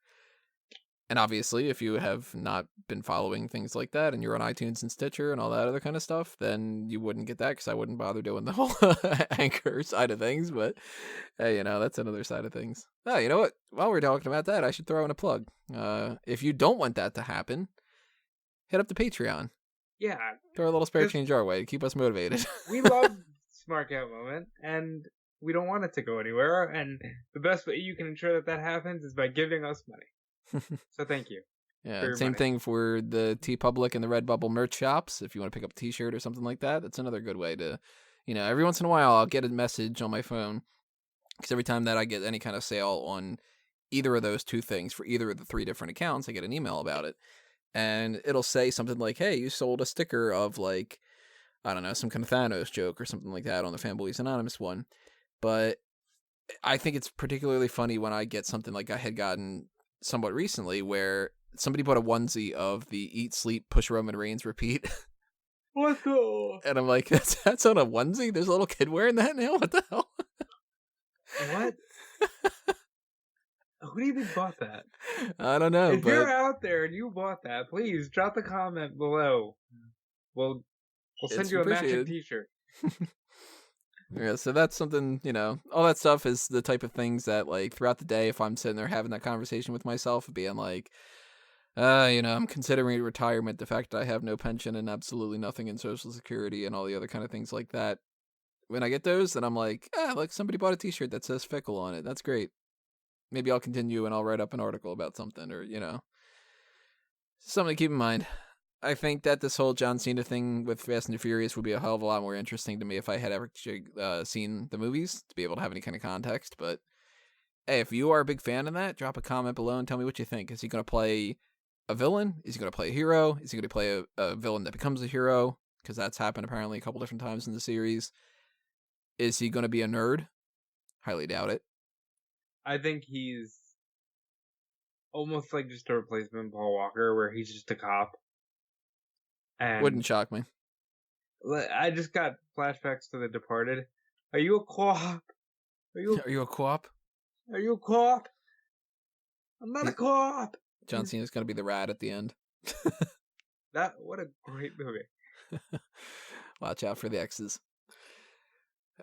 Speaker 1: And obviously, if you have not been following things like that and you're on iTunes and Stitcher and all that other kind of stuff, then you wouldn't get that, because I wouldn't bother doing the whole Anchor side of things. But, hey, you know, that's another side of things. Oh, you know what? While we're talking about that, I should throw in a plug. If you don't want that to happen, hit up the Patreon.
Speaker 2: Yeah.
Speaker 1: Throw a little spare change our way to keep us motivated.
Speaker 2: We love Smark Out Moment, and we don't want it to go anywhere, and the best way you can ensure that happens is by giving us money. So thank you.
Speaker 1: Yeah, same thing for the TeePublic and the Redbubble merch shops. If you want to pick up a t-shirt or something like that, that's another good way to, you know, every once in a while I'll get a message on my phone, because every time that I get any kind of sale on either of those two things for either of the 3 different accounts, I get an email about it. And it'll say something like, "Hey, you sold a sticker of, like, I don't know, some kind of Thanos joke or something like that on the Fanboys Anonymous one." But I think it's particularly funny when I get something like I had gotten somewhat recently, where somebody bought a onesie of the Eat, Sleep, Push Roman Reigns, Repeat.
Speaker 2: What the?
Speaker 1: And I'm like, that's on a onesie? There's a little kid wearing that now? What the hell?
Speaker 2: What? Who do you think bought that?
Speaker 1: I don't know.
Speaker 2: If you're out there and you bought that, please drop a comment below. We'll send you a matching t-shirt.
Speaker 1: Yeah, so that's something, you know, all that stuff is the type of things that, like, throughout the day, if I'm sitting there having that conversation with myself, being like, you know, I'm considering retirement, the fact that I have no pension and absolutely nothing in Social Security and all the other kind of things like that. When I get those, then I'm like, look, somebody bought a t-shirt that says Fickle on it. That's great. Maybe I'll continue and I'll write up an article about something, or, you know, something to keep in mind. I think that this whole John Cena thing with Fast and Furious would be a hell of a lot more interesting to me if I had ever seen the movies, to be able to have any kind of context. But hey, if you are a big fan of that, drop a comment below and tell me what you think. Is he going to play a villain? Is he going to play a hero? Is he going to play a villain that becomes a hero? Because that's happened apparently a couple different times in the series. Is he going to be a nerd? Highly doubt it.
Speaker 2: I think he's almost like just a replacement Paul Walker, where he's just a cop. And
Speaker 1: wouldn't shock me.
Speaker 2: I just got flashbacks to The Departed. Are you a co-op?
Speaker 1: Are you a co-op?
Speaker 2: Are you a co-op? I'm not a co-op.
Speaker 1: John Cena's gonna be the rat at the end.
Speaker 2: What a great movie.
Speaker 1: Watch out for the X's.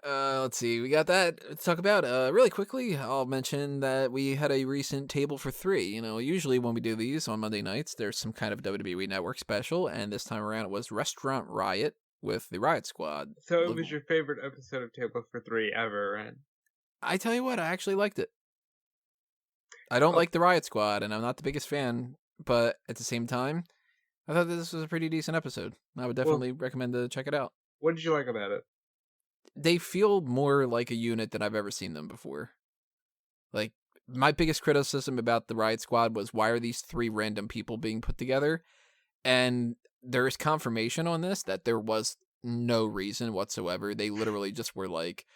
Speaker 1: Let's see. We got that to talk about. Really quickly, I'll mention that we had a recent table for three. You know, usually when we do these on Monday nights, there's some kind of WWE Network special, and this time around it was Restaurant Riot with the Riot Squad.
Speaker 2: So it was your favorite episode of Table for Three ever, right?
Speaker 1: I tell you what, I actually liked it. I don't like the Riot Squad, and I'm not the biggest fan, but at the same time, I thought this was a pretty decent episode. I would definitely recommend to check it out.
Speaker 2: What did you like about it?
Speaker 1: They feel more like a unit than I've ever seen them before. Like, my biggest criticism about the Riot Squad was, why are these three random people being put together? And there is confirmation on this that there was no reason whatsoever. They literally just were like,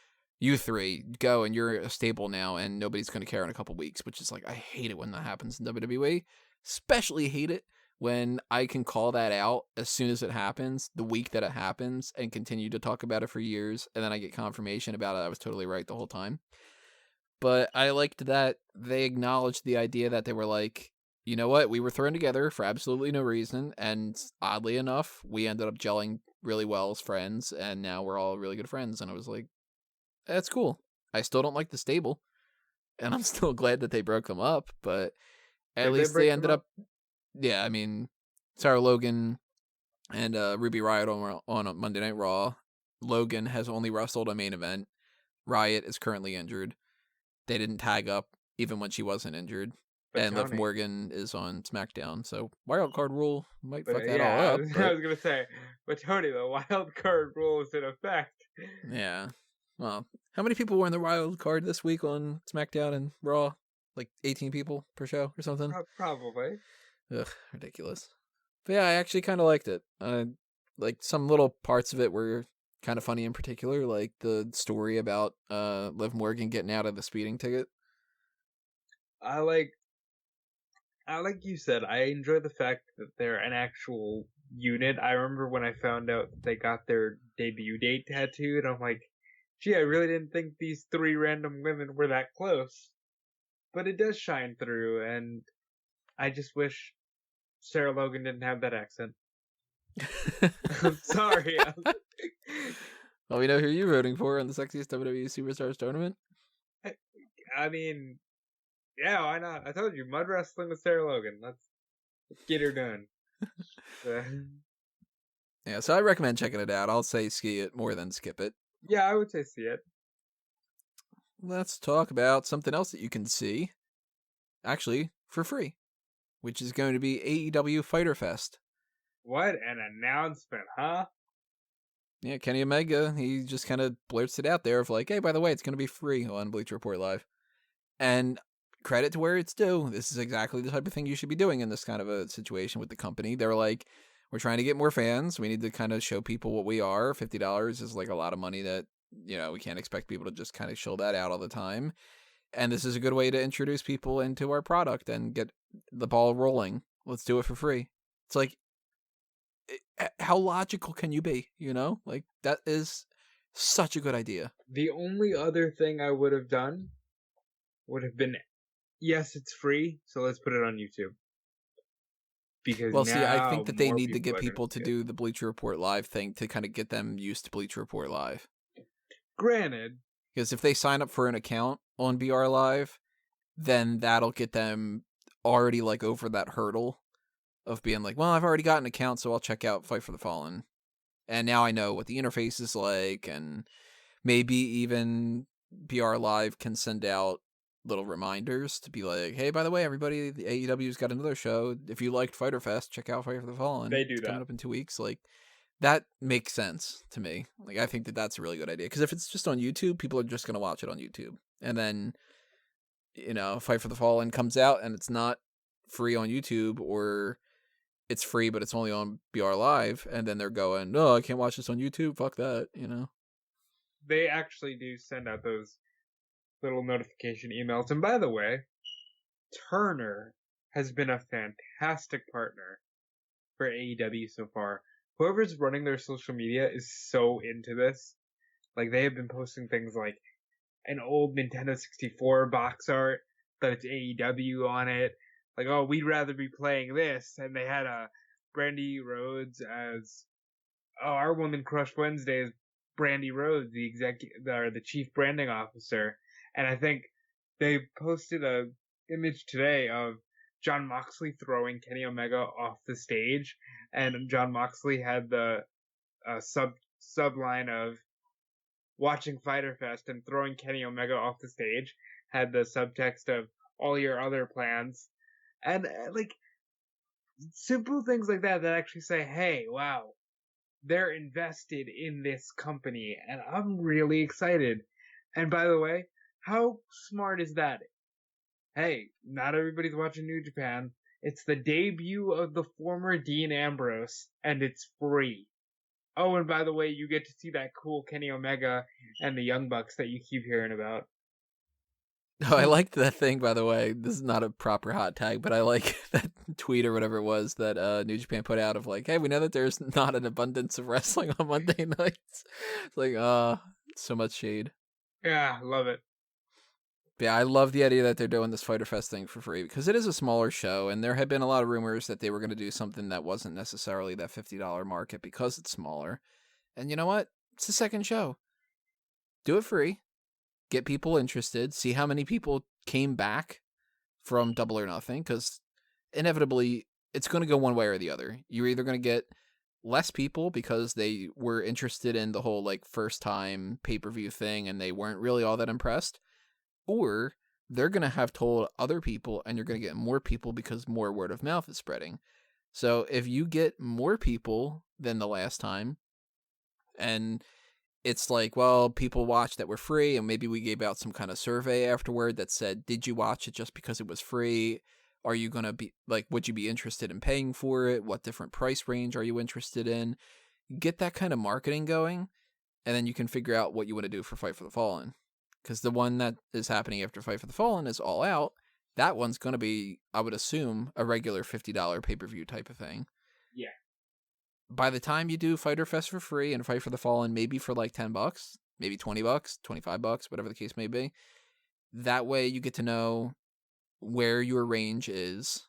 Speaker 1: you three, go, and you're a stable now, and nobody's going to care in a couple weeks, which is like, I hate it when that happens in WWE. Especially hate it when I can call that out as soon as it happens, the week that it happens, and continue to talk about it for years, and then I get confirmation about it. I was totally right the whole time. But I liked that they acknowledged the idea that they were like, you know what, we were thrown together for absolutely no reason, and oddly enough, we ended up gelling really well as friends, and now we're all really good friends. And I was like, that's cool. I still don't like the stable, and I'm still glad that they broke them up, but at least they ended up. Yeah, I mean, Sarah Logan and Ruby Riott on Monday Night Raw. Logan has only wrestled a main event. Riott is currently injured. They didn't tag up even when she wasn't injured.
Speaker 2: But
Speaker 1: and
Speaker 2: Tony.
Speaker 1: Liv Morgan is on SmackDown, so wild card rule might fuck that
Speaker 2: yeah,
Speaker 1: all up.
Speaker 2: I was gonna say, but Tony, the wild card rule is in effect.
Speaker 1: Yeah. Well, how many people were in the wild card this week on SmackDown and Raw? Like 18 people per show or something?
Speaker 2: Probably.
Speaker 1: Ugh, ridiculous. But yeah, I actually kind of liked it. Like, some little parts of it were kind of funny in particular, like the story about Liv Morgan getting out of the speeding ticket.
Speaker 2: I like you said, I enjoy the fact that they're an actual unit. I remember when I found out that they got their debut date tattooed, I'm like, gee, I really didn't think these three random women were that close. But it does shine through, and I just wish Sarah Logan didn't have that accent. I'm sorry.
Speaker 1: Well, we know who you're voting for in the Sexiest WWE Superstars tournament.
Speaker 2: I mean, yeah, why not? I told you, mud wrestling with Sarah Logan. Let's get her done.
Speaker 1: Yeah, so I recommend checking it out. I'll say ski it more than skip it.
Speaker 2: Yeah, I would say see it.
Speaker 1: Let's talk about something else that you can see, actually, for free, which is going to be AEW Fyter Fest.
Speaker 2: What an announcement, huh?
Speaker 1: Yeah, Kenny Omega, he just kind of blurts it out there of like, hey, by the way, it's going to be free on Bleacher Report Live. And credit to where it's due. This is exactly the type of thing you should be doing in this kind of a situation with the company. They're like, we're trying to get more fans. We need to kind of show people what we are. $50 is like a lot of money that, you know, we can't expect people to just kind of show that out all the time. And this is a good way to introduce people into our product and get the ball rolling. Let's do it for free. It's like, how logical can you be? You know, like, that is such a good idea.
Speaker 2: The only other thing I would have done would have been, yes, it's free, so let's put it on YouTube. Because
Speaker 1: well, see, I think that they need to get
Speaker 2: people
Speaker 1: people to do the Bleacher Report Live thing to kind of get them used to Bleacher Report Live.
Speaker 2: Granted.
Speaker 1: Because if they sign up for an account on BR Live, then that'll get them already like over that hurdle of being like, well, I've already got an account, so I'll check out Fight for the Fallen. And now I know what the interface is like, and maybe even BR Live can send out little reminders to be like, hey, by the way, everybody, the AEW's got another show. If you liked Fyter Fest, check out Fight for the Fallen.
Speaker 2: They do
Speaker 1: it's
Speaker 2: that.
Speaker 1: coming up in 2 weeks. Like, that makes sense to me. Like, I think that that's a really good idea. Because if it's just on YouTube, people are just going to watch it on YouTube. And then, you know, Fight for the Fallen comes out and it's not free on YouTube, or it's free but it's only on BR Live, and then they're going, no, I can't watch this on YouTube. Fuck that, you know?
Speaker 2: They actually do send out those little notification emails. And by the way, Turner has been a fantastic partner for AEW so far. Whoever's running their social media is so into this. Like, they have been posting things like an old Nintendo 64 box art, but it's AEW on it. Like, oh, we'd rather be playing this. And they had a Brandy Rhodes as, oh, our Woman Crush Wednesday is Brandy Rhodes, the chief branding officer, and I think they posted a image today of Jon Moxley throwing Kenny Omega off the stage, and Jon Moxley had the subline of watching Fyter Fest and throwing Kenny Omega off the stage, had the subtext of all your other plans, and like simple things like that actually say, hey, wow, they're invested in this company, and I'm really excited. And by the way, how smart is that? Hey, not everybody's watching New Japan. It's the debut of the former Dean Ambrose, and it's free. Oh, and by the way, you get to see that cool Kenny Omega and the Young Bucks that you keep hearing about.
Speaker 1: Oh, I liked that thing, by the way. This is not a proper hot tag, but I like that tweet or whatever it was that New Japan put out of like, hey, we know that there's not an abundance of wrestling on Monday nights. It's like, so much shade.
Speaker 2: Yeah, love it.
Speaker 1: Yeah, I love the idea that they're doing this Fyter Fest thing for free because it is a smaller show, and there had been a lot of rumors that they were going to do something that wasn't necessarily that $50 market because it's smaller. And you know what? It's the second show. Do it free. Get people interested. See how many people came back from Double or Nothing, because inevitably it's going to go one way or the other. You're either going to get less people because they were interested in the whole like first time pay-per-view thing and they weren't really all that impressed, or they're going to have told other people and you're going to get more people because more word of mouth is spreading. So if you get more people than the last time, and it's like, well, people watched that were free, and maybe we gave out some kind of survey afterward that said, did you watch it just because it was free? Are you going to be like, would you be interested in paying for it? What different price range are you interested in? Get that kind of marketing going, and then you can figure out what you want to do for Fight for the Fallen. Because the one that is happening after Fight for the Fallen is All Out. That one's going to be, I would assume, a regular $50 pay-per-view type of thing.
Speaker 2: Yeah.
Speaker 1: By the time you do Fyter Fest for free and Fight for the Fallen, maybe for like $10, maybe $20, $25, whatever the case may be, that way you get to know where your range is,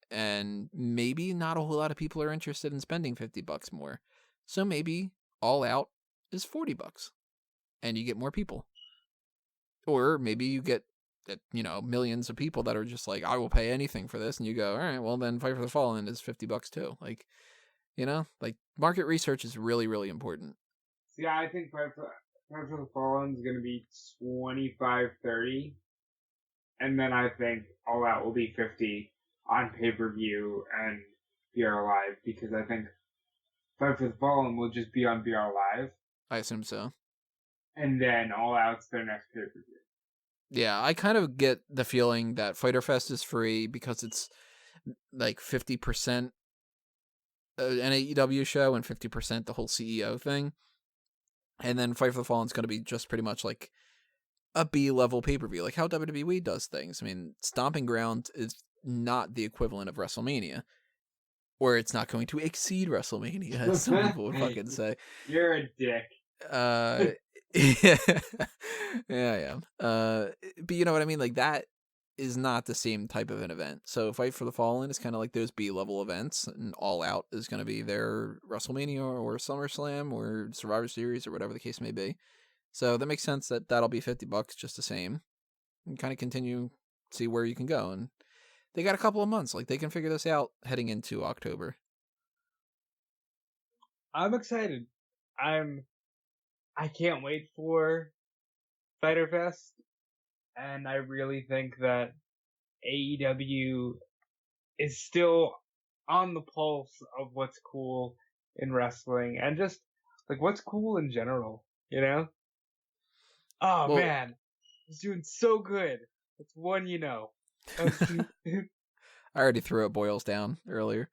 Speaker 1: and maybe not a whole lot of people are interested in spending $50 more. So maybe All Out is $40 and you get more people. Or maybe you get, millions of people that are just like, I will pay anything for this, and you go, all right, well then Fight for the Fallen is $50 too. Like, like market research is really, really important.
Speaker 2: See, I think Fight for the Fallen is going to be $25-$30, and then I think All Out will be $50 on pay-per-view and BR Live, because I think Fight for the Fallen will just be on BR Live.
Speaker 1: I assume so.
Speaker 2: And then All Out's their next pay-per-view. Yeah,
Speaker 1: I kind of get the feeling that Fyter Fest is free because it's like 50% an AEW show and 50% the whole CEO thing. And then Fight for the Fallen is going to be just pretty much like a B-level pay-per-view, like how WWE does things. I mean, Stomping Ground is not the equivalent of WrestleMania, or it's not going to exceed WrestleMania, as some people would fucking say.
Speaker 2: You're a dick.
Speaker 1: Yeah, I am. But you know what I mean? Like, that is not the same type of an event. So Fight for the Fallen is kind of like those B-level events, and All Out is going to be their WrestleMania or SummerSlam or Survivor Series or whatever the case may be. So that makes sense that that'll be $50 just the same, and kind of continue, see where you can go. And they got a couple of months. Like, they can figure this out heading into October.
Speaker 2: I'm excited. I can't wait for Fyter Fest, and I really think that AEW is still on the pulse of what's cool in wrestling, and just like what's cool in general, Oh, well, man, it's doing so good. It's one,
Speaker 1: I already threw it Boils down earlier.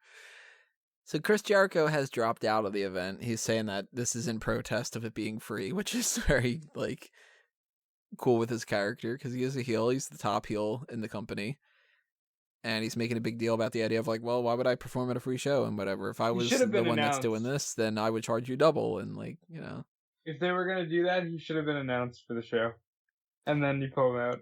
Speaker 1: So Chris Jericho has dropped out of the event. He's saying that this is in protest of it being free, which is very, cool with his character, because he is a heel. He's the top heel in the company. And he's making a big deal about the idea of, well, why would I perform at a free show and whatever? If I was the one that's doing this, then I would charge you double, and,
Speaker 2: If they were going to do that, he should have been announced for the show. And then you pull him out.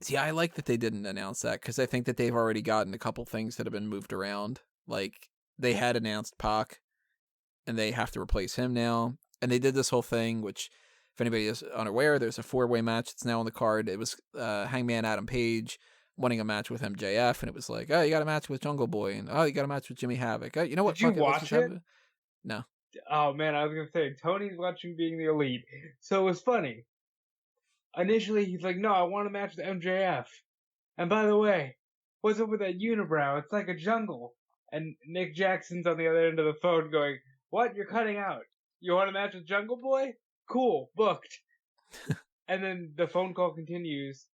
Speaker 1: See, I like that they didn't announce that, because I think that they've already gotten a couple things that have been moved around. Like, they had announced Pac, and they have to replace him now. And they did this whole thing, which, if anybody is unaware, there's a 4-way match that's now on the card. It was Hangman Adam Page wanting a match with MJF, and it was like, oh, you got a match with Jungle Boy, and oh, you got a match with Jimmy Havoc. Oh, you know what?
Speaker 2: Did you
Speaker 1: Fuck let's
Speaker 2: watch
Speaker 1: just have
Speaker 2: it?
Speaker 1: No.
Speaker 2: Oh man, I was gonna say Tony's watching Being the Elite, so it was funny. Initially, he's like, "No, I want a match with MJF." And by the way, what's up with that unibrow? It's like a jungle. And Nick Jackson's on the other end of the phone going, "What? You're cutting out? You want a match with Jungle Boy? Cool, booked." And then the phone call continues,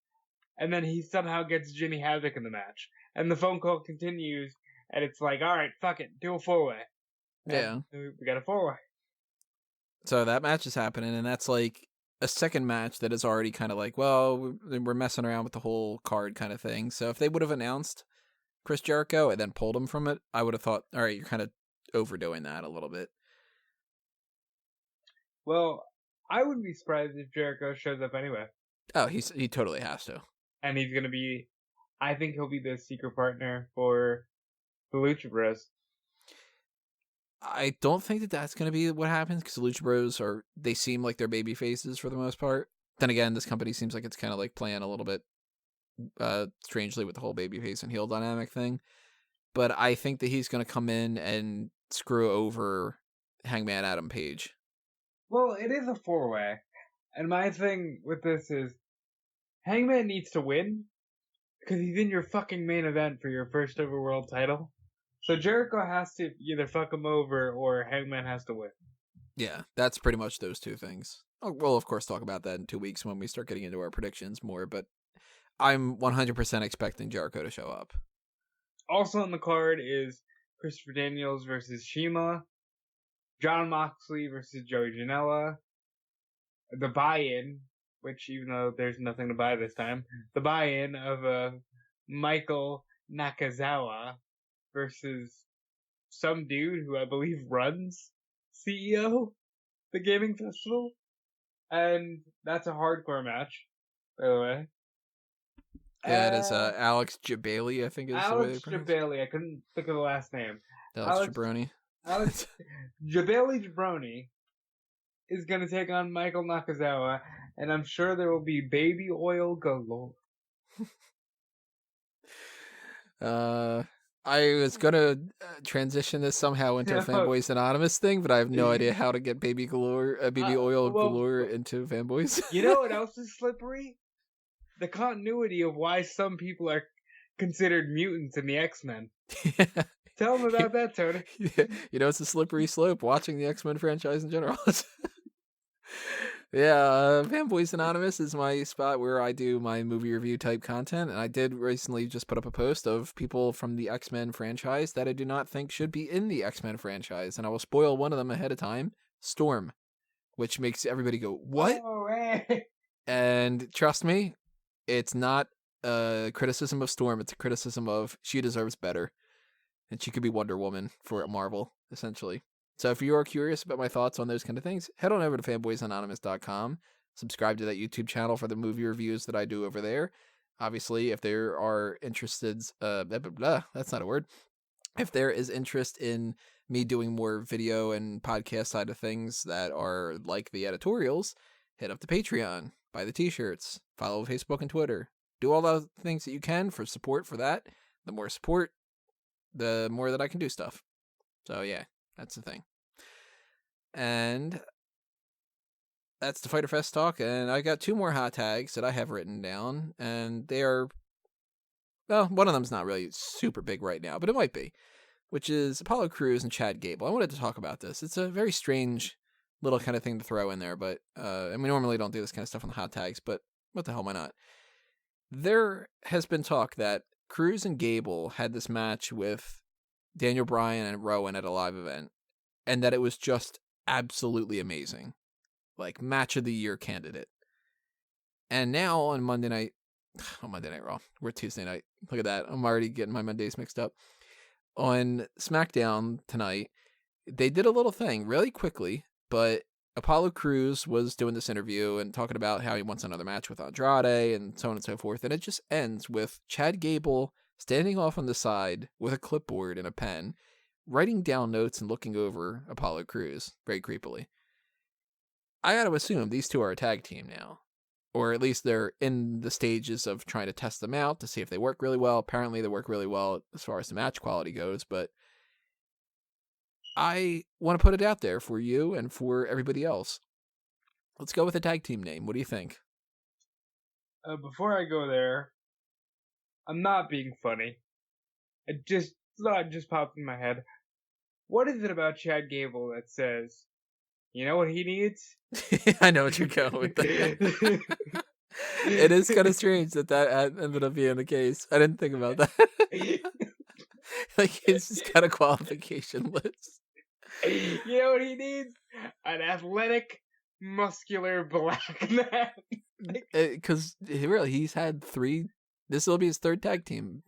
Speaker 2: and then he somehow gets Jimmy Havoc in the match, and the phone call continues, and it's like, "All right, fuck it, do a 4-way."
Speaker 1: Yeah.
Speaker 2: We got a 4-way.
Speaker 1: So that match is happening, and that's like a second match that is already kind of like, well, we're messing around with the whole card kind of thing. So if they would have announced Chris Jericho and then pulled him from it, I would have thought, all right, you're kind of overdoing that a little bit.
Speaker 2: Well, I wouldn't be surprised if Jericho shows up anyway.
Speaker 1: Oh, he totally has to.
Speaker 2: And he's gonna be, I think he'll be the secret partner for the Lucha Bros.
Speaker 1: I don't think that that's going to be what happens, because the Lucha Bros they seem like they're baby faces for the most part. Then again, this company seems like it's kind of like playing a little bit strangely with the whole babyface and heel dynamic thing. But I think that he's going to come in and screw over Hangman Adam Page.
Speaker 2: Well, it is a 4-way. And my thing with this is, Hangman needs to win, because he's in your fucking main event for your first ever world title. So Jericho has to either fuck him over or Hangman has to win.
Speaker 1: Yeah, that's pretty much those two things. We'll, of course, talk about that in 2 weeks when we start getting into our predictions more, but I'm 100% expecting Jericho to show up.
Speaker 2: Also on the card is Christopher Daniels versus Shima, Jon Moxley versus Joey Janela, the buy-in, which even though there's nothing to buy this time, the buy-in of Michael Nakazawa versus some dude who I believe runs CEO, the gaming festival. And that's a hardcore match, by the way.
Speaker 1: Yeah, it is Alex Jabali, I think is the way they pronounce it.
Speaker 2: Alex Jabali, I couldn't think of the last name.
Speaker 1: Alex Jabroni.
Speaker 2: Alex Jabali Jabroni is going to take on Michael Nakazawa, and I'm sure there will be baby oil galore.
Speaker 1: I was gonna transition this somehow into a Fanboys Anonymous thing, but I have no idea how to get baby oil galore into Fanboys.
Speaker 2: You know what else is slippery? The continuity of why some people are considered mutants in the X-Men.
Speaker 1: Yeah.
Speaker 2: Tell them about that, Tony.
Speaker 1: Yeah. You know, it's a slippery slope watching the X-Men franchise in general. Yeah, Fanboys Anonymous is my spot where I do my movie review type content, and I did recently just put up a post of people from the X-Men franchise that I do not think should be in the X-Men franchise, and I will spoil one of them ahead of time, Storm, which makes everybody go, what?
Speaker 2: Oh, hey.
Speaker 1: And trust me, it's not a criticism of Storm, it's a criticism of she deserves better, and she could be Wonder Woman for Marvel, essentially. So if you are curious about my thoughts on those kind of things, head on over to fanboysanonymous.com. Subscribe to that YouTube channel for the movie reviews that I do over there. Obviously, if there are interested, that's not a word. If there is interest in me doing more video and podcast side of things that are like the editorials, hit up the Patreon, buy the t-shirts, follow Facebook and Twitter. Do all the things that you can for support for that. The more support, the more that I can do stuff. So yeah. That's the thing. And that's the Fyter Fest talk. And I got 2 more hot tags that I have written down. And they are, well, one of them's not really super big right now, but it might be, which is Apollo Crews and Chad Gable. I wanted to talk about this. It's a very strange little kind of thing to throw in there, but and we normally don't do this kind of stuff on the hot tags, but what the hell, why not? There has been talk that Crews and Gable had this match with Daniel Bryan and Rowan at a live event, and that it was just absolutely amazing. Like, match of the year candidate. And now on Monday Night Raw, we're Tuesday night. Look at that. I'm already getting my Mondays mixed up. On SmackDown tonight, they did a little thing really quickly, but Apollo Crews was doing this interview and talking about how he wants another match with Andrade and so on and so forth, and it just ends with Chad Gable standing off on the side with a clipboard and a pen, writing down notes and looking over Apollo Crews very creepily. I got to assume these two are a tag team now. Or at least they're in the stages of trying to test them out to see if they work really well. Apparently they work really well as far as the match quality goes, but I want to put it out there for you and for everybody else. Let's go with a tag team name. What do you think?
Speaker 2: Before I go there, I'm not being funny. Thought just popped in my head. What is it about Chad Gable that says, you know what he needs?
Speaker 1: I know what you're going with that. It is kind of strange that ended up being the case. I didn't think about that. Like, it's just kind of qualification list.
Speaker 2: You know what he needs? An athletic, muscular black man.
Speaker 1: Because he's had 3. This will be his 3rd tag team.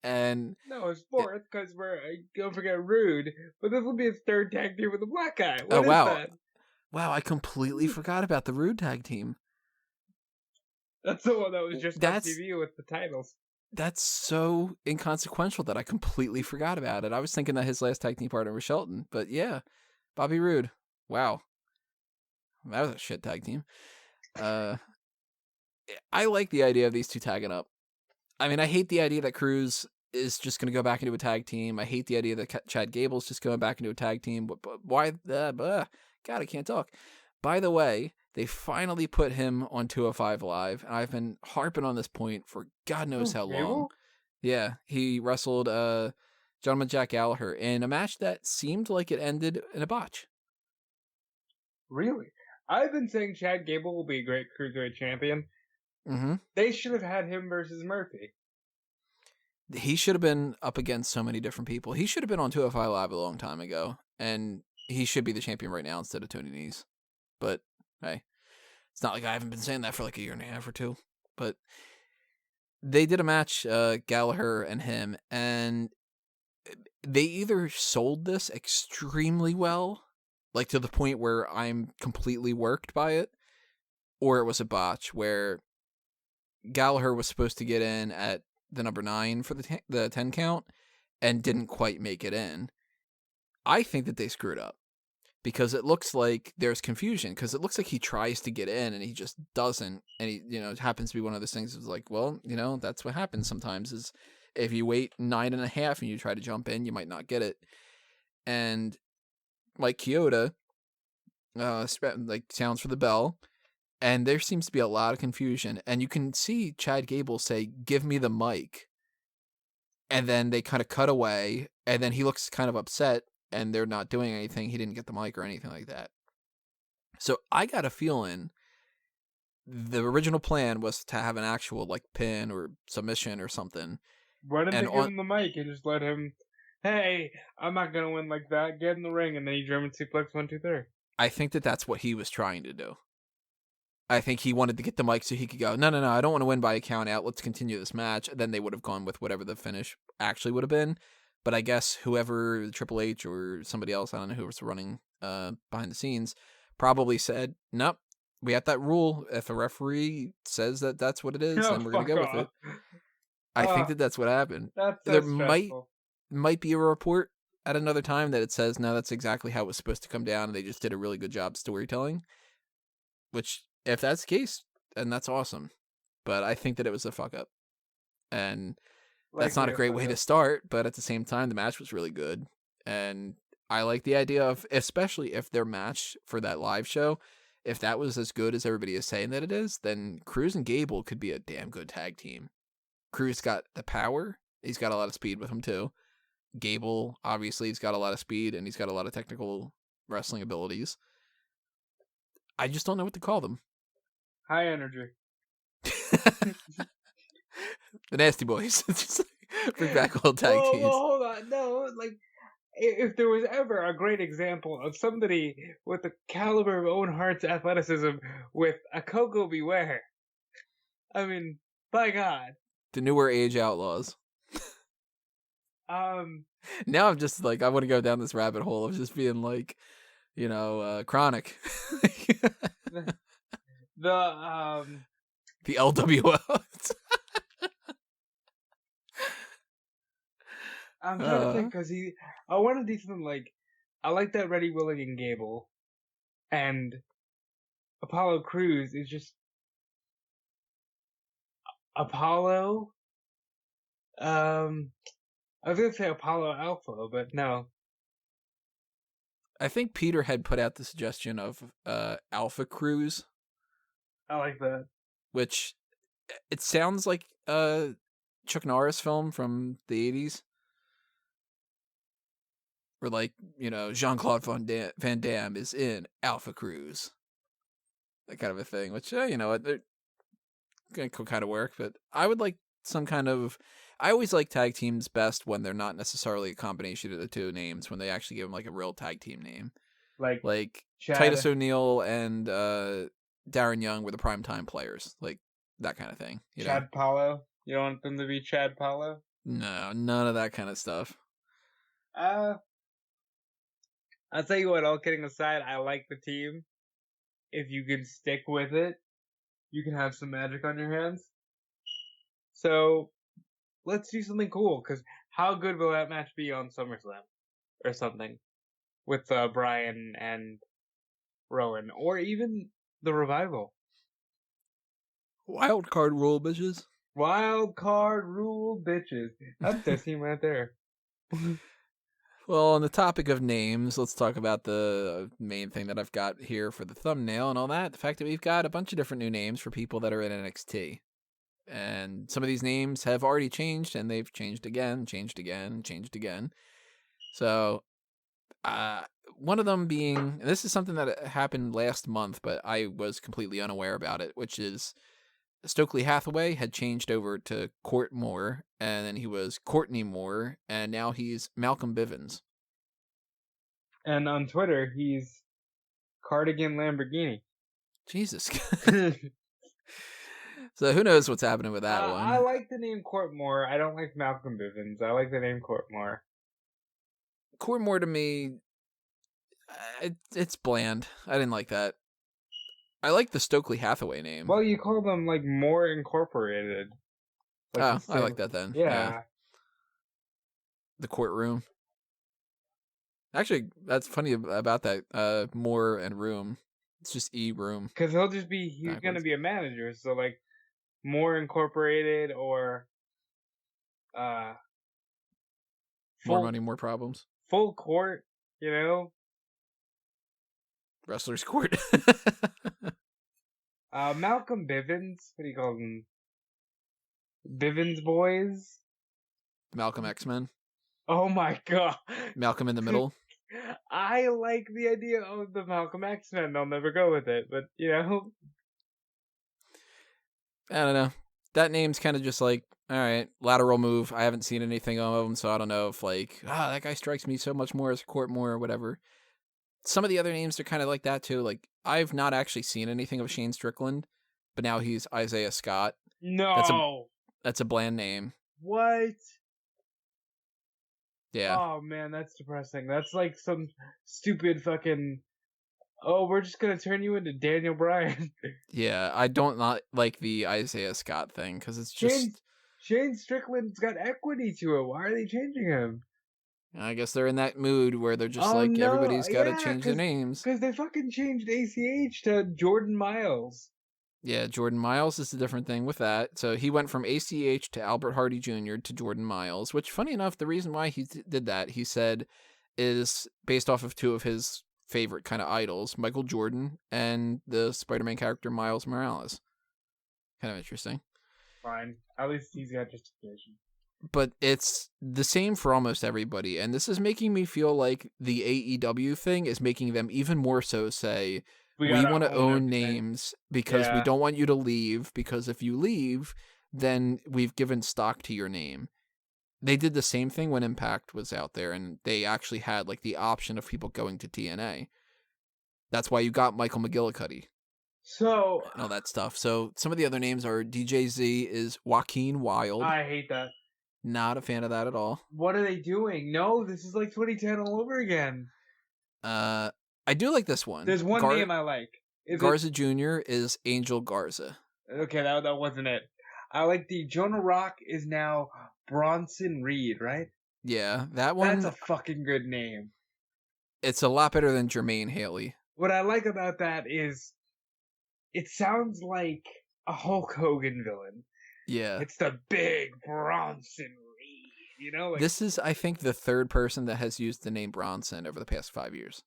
Speaker 1: And
Speaker 2: no, it's 4th because don't forget Rude. But this will be his 3rd tag team with a black guy. What is that?
Speaker 1: Wow, I completely forgot about the Rude tag team.
Speaker 2: That's the one that was just on TV with the titles.
Speaker 1: That's so inconsequential that I completely forgot about it. I was thinking that his last tag team partner was Shelton, but yeah, Bobby Roode. Wow, that was a shit tag team. I like the idea of these two tagging up. I mean, I hate the idea that Cruz is just going to go back into a tag team. I hate the idea that Chad Gable's just going back into a tag team. But why? God, I can't talk. By the way, they finally put him on 205 Live, and I've been harping on this point for God knows how long. Yeah, he wrestled Gentleman Jack Gallagher in a match that seemed like it ended in a botch.
Speaker 2: Really? I've been saying Chad Gable will be a great cruiserweight champion.
Speaker 1: Mm-hmm.
Speaker 2: They should have had him versus Murphy.
Speaker 1: He should have been up against so many different people. He should have been on 205 Live a long time ago, and he should be the champion right now instead of Tony Nese. But hey, it's not like I haven't been saying that for like a year and a half or two. But they did a match, Gallagher and him, and they either sold this extremely well, like to the point where I'm completely worked by it, or it was a botch where Gallagher was supposed to get in at the number 9 for the 10 count and didn't quite make it in. I think that they screwed up because it looks like there's confusion because it looks like he tries to get in and he just doesn't. And he, it happens to be one of those things that's like, well, that's what happens sometimes is if you wait 9.5 and you try to jump in, you might not get it. And Mike Chioda, sounds for the bell. And there seems to be a lot of confusion. And you can see Chad Gable say, "Give me the mic." And then they kind of cut away. And then he looks kind of upset. And they're not doing anything. He didn't get the mic or anything like that. So I got a feeling the original plan was to have an actual pin or submission or something.
Speaker 2: Why didn't they give him the mic and just let him, hey, I'm not going to win like that. Get in the ring. And then he German suplex 1, 2, 3.
Speaker 1: I think that's what he was trying to do. I think he wanted to get the mic so he could go, no, I don't want to win by a count out. Let's continue this match. And then they would have gone with whatever the finish actually would have been. But I guess whoever, Triple H or somebody else, I don't know who was running behind the scenes, probably said, nope, we have that rule. If a referee says that that's what it is, then we're going to go with it. I think that's what happened. There might be a report at another time that it says, no, that's exactly how it was supposed to come down. And they just did a really good job storytelling, which... if that's the case, then that's awesome. But I think that it was a fuck up. And that's not a great way to start, but at the same time, the match was really good. And I like the idea of, especially if their match for that live show, if that was as good as everybody is saying that it is, then Cruz and Gable could be a damn good tag team. Cruz got the power. He's got a lot of speed with him, too. Gable, obviously, he's got a lot of speed, and he's got a lot of technical wrestling abilities. I just don't know what to call them.
Speaker 2: High energy.
Speaker 1: The Nasty Boys. Just bring back old tag teams.
Speaker 2: Well, hold on. No, if there was ever a great example of somebody with the caliber of Owen Hart's athleticism with a Coco Beware, I mean, by God.
Speaker 1: The Newer Age Outlaws. Now I'm just I want to go down this rabbit hole of just being Chronic. The LWO.
Speaker 2: I'm trying to think because I want to do something I like that Reddy, Willing, and Gable, and Apollo Crews is just Apollo. I was gonna say Apollo Alpha, but no.
Speaker 1: I think Peter had put out the suggestion of Alpha Cruise,
Speaker 2: I like that.
Speaker 1: which it sounds like a Chuck Norris film from the 80s. Where, like, Jean-Claude Van Damme is in Alpha Cruise. That kind of a thing, which, it could kind of work, but I would like some kind of... I always like tag teams best when they're not necessarily a combination of the two names, when they actually give them, like, a real tag team name. Like
Speaker 2: Chad.
Speaker 1: Titus O'Neil and Darren Young were the primetime players. Like, that kind of thing.
Speaker 2: Chad Paulo? You don't want them to be Chad Paulo?
Speaker 1: No, none of that kind of stuff.
Speaker 2: I'll tell you what, all kidding aside, I like the team. If you can stick with it, you can have some magic on your hands. So, let's do something cool, because how good will that match be on SummerSlam? Or something. With Bryan and Rowan. Or even the Revival.
Speaker 1: Wild card rule, bitches.
Speaker 2: Wild card rule, bitches. That's their team right there.
Speaker 1: Well, on the topic of names, let's talk about the main thing that I've got here for the thumbnail and all that. The fact that we've got a bunch of different new names for people that are in NXT. And some of these names have already changed, and they've changed again. So, one of them being, and this is something that happened last month, but I was completely unaware about it, which is Stokely Hathaway had changed over to Court Moore, and then he was Courtney Moore, and now he's Malcom Bivens.
Speaker 2: And on Twitter, he's Cardigan Lamborghini.
Speaker 1: Jesus. So who knows what's happening with that one.
Speaker 2: I like the name Court Moore. I don't like Malcom Bivens. I like the name Court Moore.
Speaker 1: Court Moore to me, it's bland. I didn't like that. I like the Stokely Hathaway name.
Speaker 2: Well, you call them, like, More Incorporated.
Speaker 1: Like I like that then.
Speaker 2: Yeah.
Speaker 1: The courtroom. Actually, that's funny about that. More and room. It's just room.
Speaker 2: Because he's going to be a manager, so, like, More Incorporated or...
Speaker 1: More money, more problems.
Speaker 2: Full court,
Speaker 1: Wrestler's court.
Speaker 2: Malcom Bivens, what do you call them? Bivens boys?
Speaker 1: Malcolm X-Men.
Speaker 2: Oh my god.
Speaker 1: Malcolm in the Middle.
Speaker 2: I like the idea of the Malcolm X-Men. I'll never go with it, but,
Speaker 1: I don't know. That name's kind of just like, all right, lateral move. I haven't seen anything of him, so I don't know if, like, that guy strikes me so much more as a Court Moore or whatever. Some of the other names are kind of like that, too. Like, I've not actually seen anything of Shane Strickland, but now he's Isaiah Scott.
Speaker 2: No!
Speaker 1: That's a bland name.
Speaker 2: What?
Speaker 1: Yeah.
Speaker 2: Oh, man, that's depressing. That's like some stupid fucking... Oh, we're just gonna turn you into Daniel Bryan.
Speaker 1: Yeah, I don't not like the Isaiah Scott thing, because it's just...
Speaker 2: Shane Strickland's got equity to it. Why are they changing him?
Speaker 1: I guess they're in that mood where they're just everybody's got to change their names.
Speaker 2: Because they fucking changed ACH to Jordan Myles.
Speaker 1: Yeah, Jordan Myles is a different thing with that. So he went from ACH to Albert Hardie Jr. to Jordan Myles, which, funny enough, the reason why he did that, he said, is based off of two of his favorite kind of idols, Michael Jordan and the Spider-Man character Miles Morales. Kind of interesting.
Speaker 2: Fine. At least he's got justification.
Speaker 1: But it's the same for almost everybody, and this is making me feel like the AEW thing is making them even more so say, we want to own names because we don't want you to leave, because if you leave, then we've given stock to your name. They did the same thing when Impact was out there, and they actually had, like, the option of people going to TNA. That's why you got Michael McGillicuddy.
Speaker 2: So...
Speaker 1: and all that stuff. So some of the other names are DJZ is Joaquin Wilde.
Speaker 2: I hate that.
Speaker 1: Not a fan of that at all.
Speaker 2: What are they doing? No, this is like 2010 all over again.
Speaker 1: I do like this one.
Speaker 2: There's one name I like.
Speaker 1: Garza Jr. is Angel Garza.
Speaker 2: Okay, that wasn't it. I like the Jonah Rock is now Bronson Reed, right?
Speaker 1: Yeah, that one.
Speaker 2: That's a fucking good name.
Speaker 1: It's a lot better than Jermaine Haley.
Speaker 2: What I like about that is it sounds like a Hulk Hogan villain.
Speaker 1: Yeah.
Speaker 2: It's the big Bronson Reed, you know? Like,
Speaker 1: This is, I think, the third person that has used the name Bronson over the past 5 years.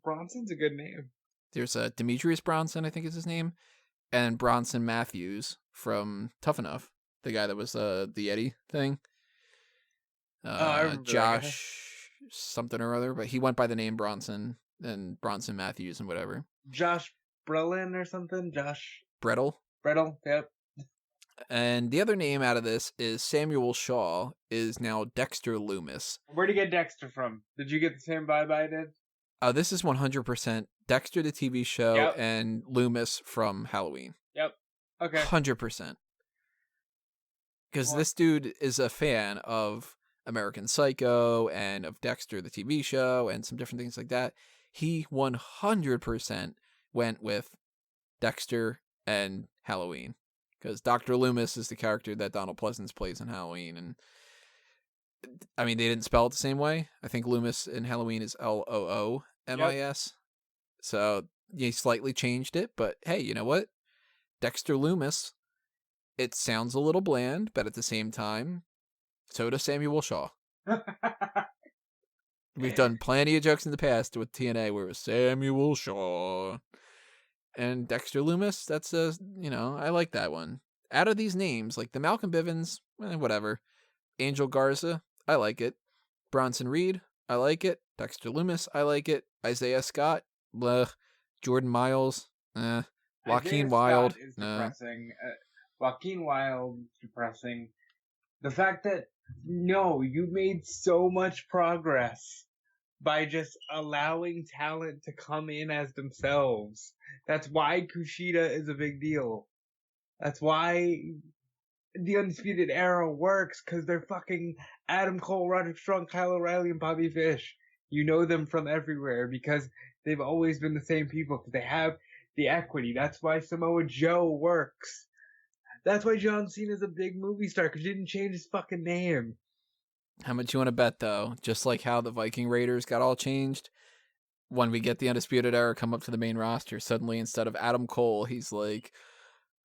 Speaker 2: Bronson's a good name.
Speaker 1: There's Demetrius Bronson, I think is his name, and Bronson Matthews from Tough Enough, the guy that was the Eddie thing.
Speaker 2: I remember
Speaker 1: Josh something or other, but he went by the name Bronson and Bronson Matthews and whatever.
Speaker 2: Josh Brolin or something? Josh
Speaker 1: Brettel.
Speaker 2: yep.
Speaker 1: And the other name out of this is Samuel Shaw is now Dexter Lumis.
Speaker 2: Where'd you get Dexter from? Did you get the same vibe I did?
Speaker 1: This is 100% Dexter the TV show
Speaker 2: Yep.
Speaker 1: and Lumis from Halloween.
Speaker 2: Yep. Okay.
Speaker 1: 100%. Because this dude is a fan of American Psycho and of Dexter the TV show and some different things like that. He 100% went with Dexter and Halloween. Because Dr. Loomis is the character that Donald Pleasance plays in Halloween. And I mean, they didn't spell it the same way. I think Loomis in Halloween is Loomis. Yep. So he slightly changed it. But hey, you know what? Dexter Loomis, it sounds a little bland, but at the same time, so does Samuel Shaw. We've done plenty of jokes in the past with TNA where it was Samuel Shaw. And Dexter Lumis, that's I like that one. Out of these names, like the Malcom Bivens, whatever. Angel Garza, I like it. Bronson Reed, I like it. Dexter Lumis, I like it. Isaiah Scott, bleh. Jordan Myles, Joaquin Wilde,
Speaker 2: is depressing. Joaquin Wilde, depressing. The fact that, you made so much progress by just allowing talent to come in as themselves. That's why Kushida is a big deal. That's why the Undisputed Era works, because they're fucking Adam Cole, Roderick Strong, Kyle O'Reilly, and Bobby Fish. You know them from everywhere because they've always been the same people, because they have the equity. That's why Samoa Joe works. That's why John Cena's a big movie star, because he didn't change his fucking name.
Speaker 1: How much you want to bet, though? Just like how the Viking Raiders got all changed, when we get the Undisputed Era come up to the main roster, suddenly instead of Adam Cole, he's like,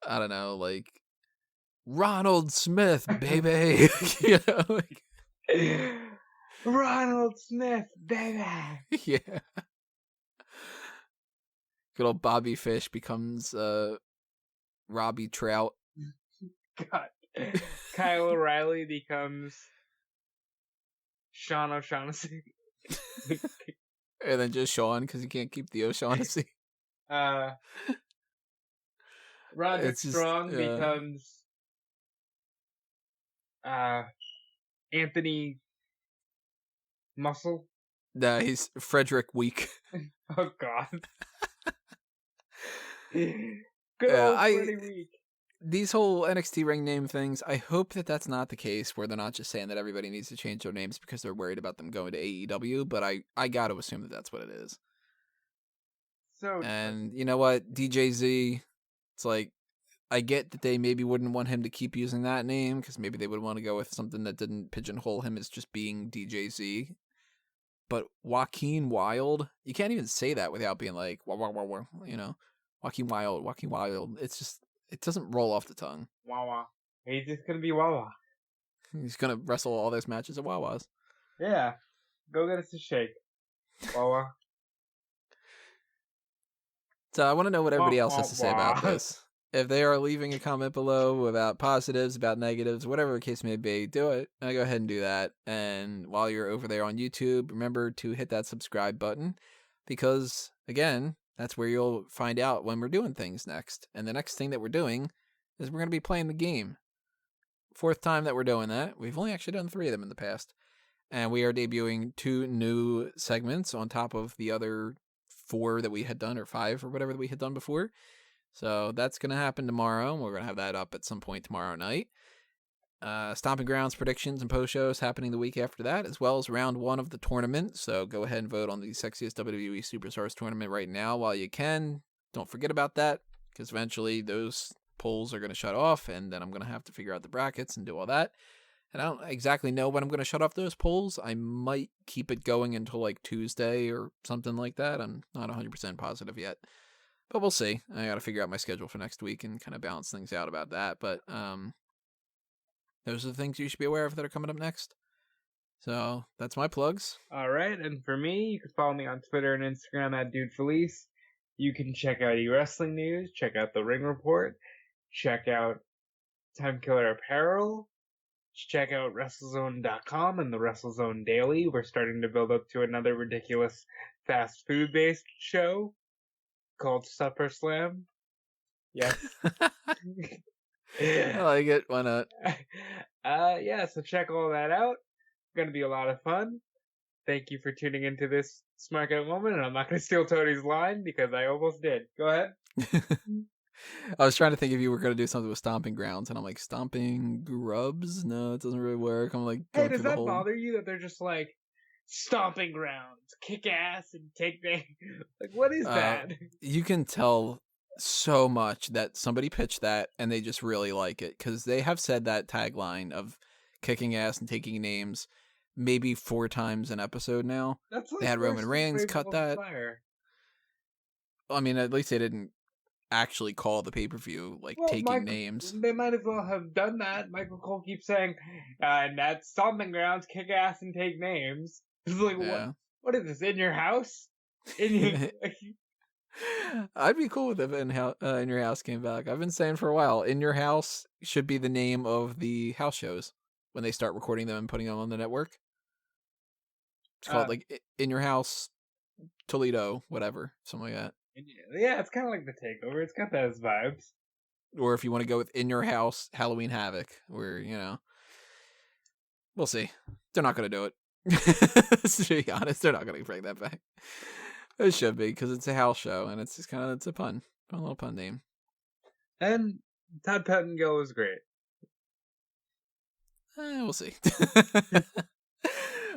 Speaker 1: I don't know, like Ronald Smith, baby.
Speaker 2: Ronald Smith, baby.
Speaker 1: Yeah. Good old Bobby Fish becomes Robbie Trout.
Speaker 2: God. Kyle O'Reilly becomes Sean O'Shaughnessy.
Speaker 1: And then just Sean, because you can't keep the O'Shaughnessy.
Speaker 2: Roderick Strong becomes Anthony Muscle.
Speaker 1: Nah, he's Frederick Week.
Speaker 2: Oh, God. Good old Freddie Week.
Speaker 1: These whole NXT ring name things, I hope that that's not the case, where they're not just saying that everybody needs to change their names because they're worried about them going to AEW, but I got to assume that that's what it is. And you know what? DJZ, it's like, I get that they maybe wouldn't want him to keep using that name, because maybe they would want to go with something that didn't pigeonhole him as just being DJZ. But Joaquin Wilde, you can't even say that without being like, Joaquin Wilde. It's just, it doesn't roll off the tongue.
Speaker 2: Wawa. He's just going to be Wawa.
Speaker 1: He's going to wrestle all those matches at Wawa's.
Speaker 2: Yeah. Go get us a shake. Wawa.
Speaker 1: So I want to know what everybody else has to say about this. If they are leaving a comment below about positives, about negatives, whatever the case may be, do it. Go ahead and do that. And while you're over there on YouTube, remember to hit that subscribe button, because, again, that's where you'll find out when we're doing things next. And the next thing that we're doing is we're going to be playing the game. 4th time that we're doing that. We've only actually done 3 of them in the past. And we are debuting 2 new segments on top of the other 4 that we had done, or 5 or whatever that we had done before. So that's going to happen tomorrow, and we're going to have that up at some point tomorrow night. Stomping Grounds predictions and post shows happening the week after that, as well as round 1 of the tournament. So go ahead and vote on the Sexiest WWE Superstars tournament right now while you can. Don't forget about that, because eventually those polls are going to shut off, and then I'm going to have to figure out the brackets and do all that. And I don't exactly know when I'm going to shut off those polls. I might keep it going until like Tuesday or something like that. I'm not 100% positive yet. But we'll see. I got to figure out my schedule for next week and kind of balance things out about that. But those are the things you should be aware of that are coming up next. So that's my plugs.
Speaker 2: All right, and for me, you can follow me on Twitter and Instagram at DudeFelice. You can check out eWrestling News, check out the Ring Report, check out Time Killer Apparel, check out WrestleZone.com and the WrestleZone Daily. We're starting to build up to another ridiculous fast food-based show called Supper Slam. Yes.
Speaker 1: I like it. Why not?
Speaker 2: Yeah, so check all that out. It's going to be a lot of fun. Thank you for tuning into this Smark Out moment, and I'm not going to steal Tony's line because I almost did. Go ahead.
Speaker 1: I was trying to think if you were going to do something with Stomping Grounds, and I'm like, Stomping Grubs? No, it doesn't really work. I'm like,
Speaker 2: hey, does that bother you that they're just like, Stomping Grounds, kick ass and take names? Like, what is that?
Speaker 1: You can tell so much that somebody pitched that and they just really like it, because they have said that tagline of kicking ass and taking names maybe 4 times an episode now.
Speaker 2: That's like
Speaker 1: they had Roman Reigns cut that.
Speaker 2: Fire.
Speaker 1: I mean, at least they didn't actually call the pay-per-view taking names.
Speaker 2: They might as well have done that. Michael Cole keeps saying, and that's Stomping Grounds, kick ass and take names. It's like,
Speaker 1: Yeah.
Speaker 2: What is this, in your house? In your...
Speaker 1: I'd be cool with if In Your House came back. I've been saying for a while, In Your House should be the name of the house shows when they start recording them and putting them on the network. It's called In Your House, Toledo, whatever, something like that.
Speaker 2: Yeah, it's kind of like The Takeover. It's got those vibes.
Speaker 1: Or if you want to go with In Your House, Halloween Havoc, where, we'll see. They're not going to do it. To be honest, they're not going to bring that back. It should be, because it's a house show, and it's just it's a fun little pun name.
Speaker 2: And Todd Pettengill is great.
Speaker 1: We'll see.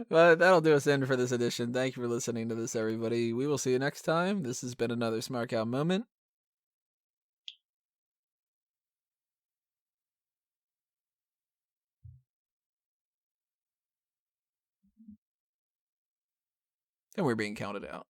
Speaker 1: But that'll do us in for this edition. Thank you for listening to this, everybody. We will see you next time. This has been another Smark Out moment. And we're being counted out.